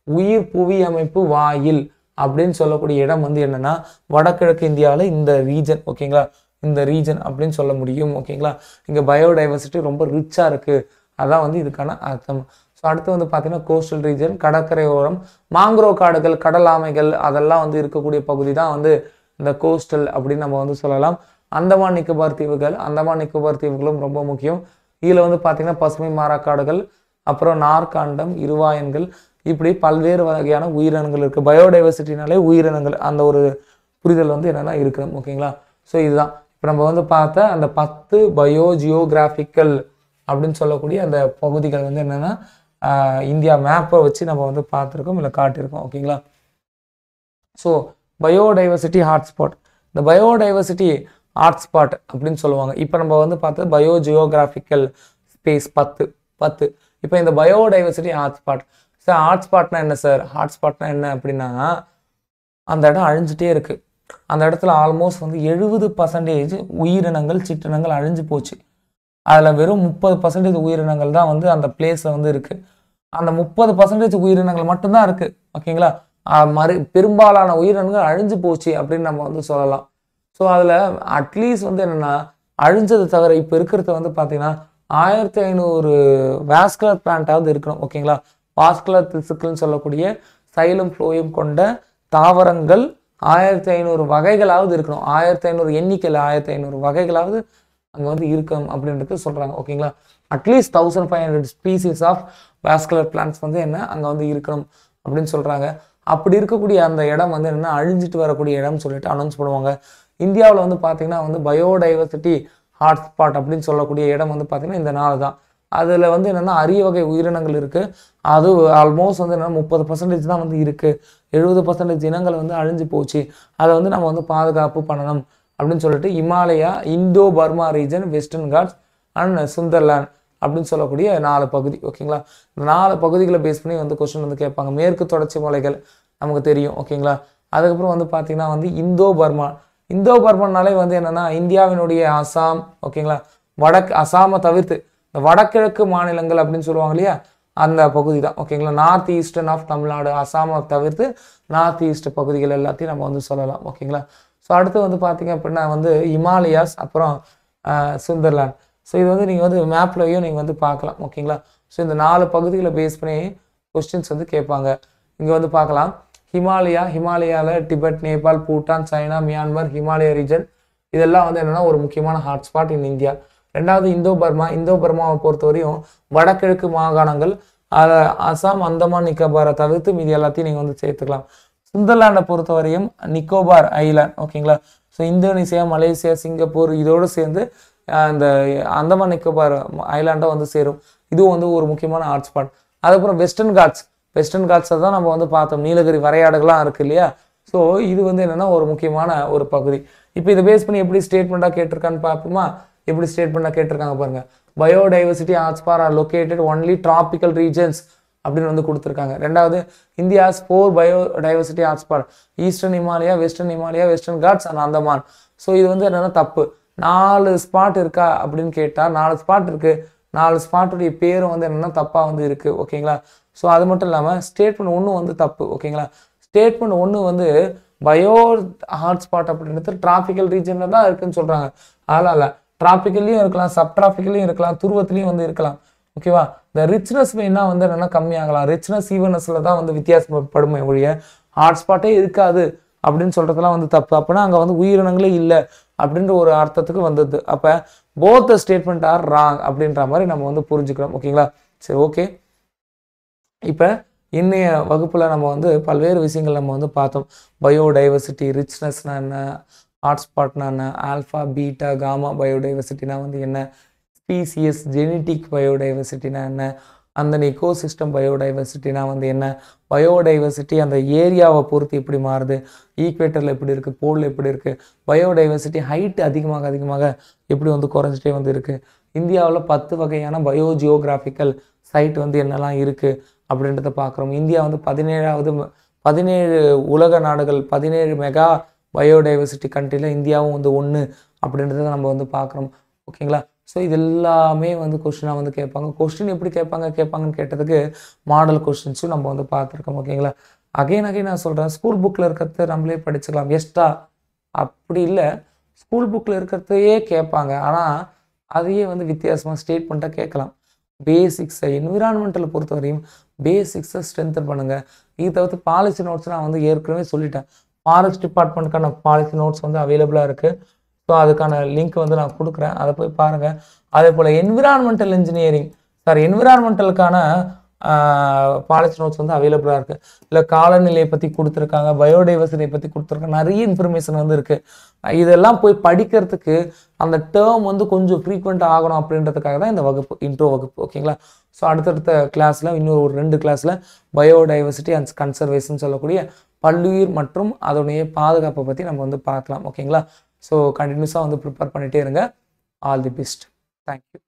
உயிர் புவி அமைப்பு வாயில் அப்படின்னு சொல்லக்கூடிய இடம் வந்து என்னென்னா வடகிழக்கு இந்தியாவில் இந்த ரீஜன். ஓகேங்களா, இந்த ரீஜன் அப்படின்னு சொல்ல முடியும். ஓகேங்களா. இங்கே பயோடைவர்சிட்டி ரொம்ப ரிச்சாக இருக்குது, அதான் வந்து இதுக்கான அர்த்தம். ஸோ அடுத்து வந்து பார்த்தீங்கன்னா கோஸ்டல் ரீஜன், கடற்கரை ஓரம், மாங்க்ரோவ் காடுகள், கடல் ஆமைகள் அதெல்லாம் வந்து இருக்கக்கூடிய பகுதி தான் வந்து இந்த கோஸ்டல் அப்படின்னு நம்ம வந்து சொல்லலாம். அந்தமான் நிக்கோபார் தீவுகள், அந்தமான் நிக்கோபார் தீவுகளும் ரொம்ப முக்கியம். இதில் வந்து பார்த்தீங்கன்னா பசுமை மாறாக்காடுகள், அப்புறம் நார்காண்டம், இருவாயன்கள், இப்படி பல்வேறு வகையான உயிரினங்கள் இருக்குது. பயோடைவர்சிட்டினாலே உயிரினங்கள் அந்த ஒரு புரிதல் வந்து என்னென்னா இருக்குது. ஓகேங்களா. ஸோ இதுதான் இப்போ நம்ம வந்து பார்த்த அந்த 10 பயோ ஜியோகிராஃபிக்கல் அப்படின்னு சொல்லக்கூடிய அந்த பகுதிகள் வந்து என்னென்னா இந்தியா மேப்பை வச்சு நம்ம வந்து பார்த்துருக்கோம், இல்லை காட்டியிருக்கோம். ஓகேங்களா. ஸோ பயோடைவர்சிட்டி ஹாட்ஸ்பாட், இந்த பயோடைவர்சிட்டி ஹாட்ஸ்பாட் அப்படின்னு சொல்லுவாங்க. இப்போ நம்ம வந்து பார்த்தது பயோ ஜியோகிராஃபிக்கல் ஸ்பேஸ் 10. இப்போ இந்த பயோடைவர்சிட்டி ஹாட்ஸ்பாட், சார் ஹாட்ஸ்பாட்னா என்ன சார்? ஹாட்ஸ்பாட்னா என்ன அப்படின்னா அந்த இடம் அழிஞ்சிட்டே இருக்குது. அந்த இடத்துல ஆல்மோஸ்ட் வந்து 70% உயிரினங்கள், சிற்றினங்கள் அழிஞ்சு போச்சு. அதில் வெறும் 30% உயிரினங்கள் தான் வந்து அந்த பிளேஸில் வந்து இருக்குது. அந்த 30% உயிரினங்கள் மட்டும்தான் இருக்குது. ஓகேங்களா. பெரும்பாலான உயிரினங்கள் அழிஞ்சு போச்சு அப்படின்னு நம்ம வந்து சொல்லலாம். ஸோ அதில் அட்லீஸ்ட் வந்து என்னென்னா அழிஞ்சது தவிர இப்போ இருக்கிறது வந்து பார்த்தீங்கன்னா 1500 வாஸ்குலர் பிளான்ட்டாவது இருக்கணும். ஓகேங்களா. வாஸ்குலர் திசுக்கள்னு சொல்லக்கூடிய சைலம் ஃப்ளோயம் கொண்ட தாவரங்கள் 1500 வகைகளாவது இருக்கணும். 1500 எண்ணிக்கையில் 1500 வகைகளாவது அங்கே வந்து இருக்கணும் அப்படின்றது சொல்கிறாங்க. ஓகேங்களா. At least 1500 species of vascular plants வந்து என்ன அங்கே வந்து இருக்கணும் அப்படின்னு சொல்கிறாங்க. அப்படி இருக்கக்கூடிய அந்த இடம் வந்து என்னென்னா அழிஞ்சிட்டு வரக்கூடிய இடம்னு சொல்லிட்டு அனௌன்ஸ் பண்ணுவாங்க. இந்தியாவில் வந்து பார்த்திங்கன்னா வந்து பயோடைவர்சிட்டி ஹாட்ஸ்பாட் அப்படின்னு சொல்லக்கூடிய இடம் வந்து பார்த்திங்கன்னா இந்த 4 தான். அதில் வந்து என்னென்னா அரிய வகை உயிரினங்கள் இருக்குது. அது ஆல்மோஸ்ட் வந்து என்னென்னா 30% தான் வந்து இருக்குது. 70% இனங்கள் வந்து அழிஞ்சு போச்சு. அதை வந்து நம்ம வந்து பாதுகாப்பு பண்ணணும் அப்படின்னு சொல்லிட்டு Himalaya, Indo Burma region, Western Ghats and Sundaland அப்படின்னு சொல்லக்கூடிய 4 பகுதி. ஓகேங்களா. இந்த 4 பகுதிகளை பேஸ் பண்ணி வந்து கொஸ்டின் வந்து கேட்பாங்க. மேற்கு தொடர்ச்சி மலைகள் நமக்கு தெரியும். ஓகேங்களா. அதுக்கப்புறம் வந்து பார்த்திங்கன்னா வந்து இந்தோ பர்மானாலே வந்து என்னென்னா இந்தியாவினுடைய அசாம், ஓகேங்களா, அசாமை தவிர்த்து இந்த வடகிழக்கு மாநிலங்கள் அப்படின்னு சொல்லுவாங்க இல்லையா, அந்த பகுதி தான். ஓகேங்களா. நார்த் ஈஸ்டர்ன் ஆஃப் தமிழ்நாடு, அசாமை தவிர்த்து நார்த் ஈஸ்ட் பகுதிகள் எல்லாத்தையும் நம்ம வந்து சொல்லலாம். ஓகேங்களா. ஸோ அடுத்து வந்து பார்த்திங்க அப்படின்னா வந்து இமாலயாஸ், அப்புறம் சுந்தர்லாண்ட். ஸோ இது வந்து நீங்கள் வந்து மேப்லையும் நீங்கள் வந்து பார்க்கலாம். ஓகேங்களா. ஸோ இந்த 4 பகுதிகளை பேஸ் பண்ணி கொஸ்டின்ஸ் வந்து கேட்பாங்க. இங்கே வந்து பார்க்கலாம். ஹிமாலயாவில் Tibet, Nepal, Bhutan, China, Myanmar, Himalaya region இதெல்லாம் வந்து என்னென்னா ஒரு முக்கியமான ஹாட்ஸ்பாட் இன் இந்தியா. ரெண்டாவது இந்தோ பர்மாவை பொறுத்தவரையும் வடகிழக்கு மாகாணங்கள், அசாம், அந்தமான் நிக்கோபாரை தவிர்த்து மீதி எல்லாத்தையும் நீங்கள் வந்து சேர்த்துக்கலாம். சுந்தர்லாண்டை பொறுத்தவரையும் நிக்கோபார் ஐலாண்ட். ஓகேங்களா. ஸோ இந்தோனேசியா, மலேசியா, சிங்கப்பூர் இதோடு சேர்ந்து அந்த அந்தமான் நிக்கோபார் ஐலாண்டை வந்து சேரும். இதுவும் வந்து ஒரு முக்கியமான ஹாட்ஸ்பாட். அதுக்கப்புறம் வெஸ்டர்ன் காட்ஸை தான் நம்ம வந்து பார்த்தோம். நீலகிரி வரையாடுகள்லாம் இருக்குது இல்லையா. ஸோ இது வந்து என்னென்னா ஒரு முக்கியமான ஒரு பகுதி. இப்போ இதை பேஸ் பண்ணி எப்படி ஸ்டேட்மெண்ட்டாக கேட்டிருக்கான்னு பார்ப்போமா. எப்படி ஸ்டேட்மெண்ட்டாக கேட்டிருக்காங்க பாருங்கள். Biodiversity hotspot are located only tropical regions அப்படின்னு வந்து கொடுத்துருக்காங்க. ரெண்டாவது India's 4 biodiversity hotspot, Eastern Himalaya, Western Ghats and Andaman. So இது வந்து என்னென்னா தப்பு. 4 ஸ்பாட் இருக்கா அப்படின்னு கேட்டால் 4 ஸ்பாட் இருக்குது. 4 ஸ்பாட்டுடைய பேரும் வந்து என்னென்னா தப்பாக வந்து இருக்குது. ஓகேங்களா. ஸோ அது மட்டும் இல்லாமல் ஸ்டேட்மெண்ட் 1 வந்து தப்பு. ஓகேங்களா. ஸ்டேட்மெண்ட் 1 வந்து பயோ ஹாட்ஸ்பாட் அப்படின்றது டிராபிக்கல் ரீஜனில் தான் இருக்குன்னு சொல்கிறாங்க. அதனால் டிராபிக்கல்லையும் இருக்கலாம், சப்டிராபிக்கல்லையும் இருக்கலாம், துருவத்துலையும் வந்து இருக்கலாம். ஓகேவா. இந்த ரிச்னஸ் வேணா வந்து என்னென்னா கம்மியாகலாம். ரிச்னஸ் ஈவனஸில் தான் வந்து வித்தியாசப்படுமே ஒழிய ஹாட்ஸ்பாட்டே இருக்காது அப்படின்னு சொல்கிறதுலாம் வந்து தப்பு. அப்படின்னா அங்கே வந்து உயிரினங்களே இல்லை அப்படின்ற ஒரு அர்த்தத்துக்கு வந்தது. அப்போ போத் ஸ்டேட்மெண்ட் ஆர் ராங் அப்படின்ற மாதிரி நம்ம வந்து புரிஞ்சுக்கிறோம். ஓகேங்களா. சரி, ஓகே. இப்போ இன்னைய வகுப்பில் நம்ம வந்து பல்வேறு விஷயங்கள் நம்ம வந்து பார்த்தோம். பயோடைவர்சிட்டி, ரிச்னஸ்னா என்ன, ஹாட்ஸ்பாட்னா என்ன, ஆல்ஃபா, பீட்டா, காமா பயோடைவர்சிட்டினா வந்து என்ன, ஸ்பீசியஸ் ஜெனட்டிக் பயோடைவர்சிட்டினா என்ன, அந்த எக்கோசிஸ்டம் பயோடைவர்சிட்டினா வந்து என்ன, பயோடைவர்சிட்டி அந்த ஏரியாவை பொறுத்து எப்படி மாறுது, ஈக்வேட்டரில் எப்படி இருக்குது, போலில் எப்படி இருக்குது, பயோடைவர்சிட்டி ஹைட் அதிகமாக எப்படி வந்து குறைஞ்சிட்டே வந்து இருக்குது, இந்தியாவில் 10 வகையான பயோஜியோகிராஃபிக்கல் சைட் வந்து என்னெல்லாம் இருக்குது அப்படின்றத பார்க்குறோம். இந்தியா வந்து 17 உலக நாடுகள் 17 மெகா பயோடைவர்சிட்டி கண்ட்ரியில் இந்தியாவும் வந்து ஒன்று அப்படின்றத நம்ம வந்து பார்க்குறோம். ஓகேங்களா? ஸோ இது எல்லாமே வந்து கொஸ்டினாக வந்து கேட்பாங்க. கொஸ்டின் எப்படி கேட்பாங்கன்னு கேட்டதுக்கு மாடல் கொஸ்டின்ஸும் நம்ம வந்து பார்த்துருக்கோம். ஓகேங்களா? அகைன் நான் சொல்கிறேன், ஸ்கூல் புக்கில் இருக்கிறத நம்மளே படிச்சுக்கலாம். எஸ்டா அப்படி இல்லை, ஸ்கூல் புக்கில் இருக்கிறதையே கேட்பாங்க. ஆனால் அதையே வந்து வித்தியாசமாக ஸ்டேட்மெண்ட்டாக கேட்கலாம். பேசிக்ஸை என்விரான்மெண்டல் பொறுத்த வரையும் பேசிக்ஸை ஸ்ட்ரென்தன் பண்ணுங்கள். இது தவிர்த்து பாலிசி நோட்ஸ் நான் வந்து ஏற்கனவே சொல்லிட்டேன். ஃபாரஸ்ட் டிபார்ட்மெண்ட்டுக்கான பாலிசி நோட்ஸ் வந்து அவைலபிளாக இருக்குது. ஸோ அதுக்கான லிங்க் வந்து நான் கொடுக்குறேன், அதை போய் பாருங்கள். அதே போல் என்விரான்மெண்டலுக்கான பாலிசி நோட்ஸ் வந்து அவைலபிளாக இருக்குது. இல்லை காலநிலையை பற்றி கொடுத்துருக்காங்க, பயோடைவர்சிட்டியை பற்றி கொடுத்துருக்காங்க, நிறைய இன்ஃபர்மேஷன் வந்து இருக்குது. இதெல்லாம் போய் படிக்கிறதுக்கு அந்த டேர்ம் வந்து கொஞ்சம் ஃப்ரீக்வெண்ட் ஆகணும் அப்படின்றதுக்காக தான் இந்த வகுப்பு, இன்ட்ரோ வகுப்பு. ஓகேங்களா? ஸோ அடுத்தடுத்த கிளாஸில் இன்னும் ஒரு 2 கிளாஸில் பயோடைவர்சிட்டி அண்ட் கன்சர்வேஷன் சொல்லக்கூடிய பல்லுயிர் மற்றும் அதோடைய பாதுகாப்பை பற்றி நம்ம வந்து பார்க்கலாம். ஓகேங்களா? ஸோ கண்டினியூஸாக வந்து ப்ரிப்பேர் பண்ணிகிட்டே இருங்க. All the best. தேங்க்யூ.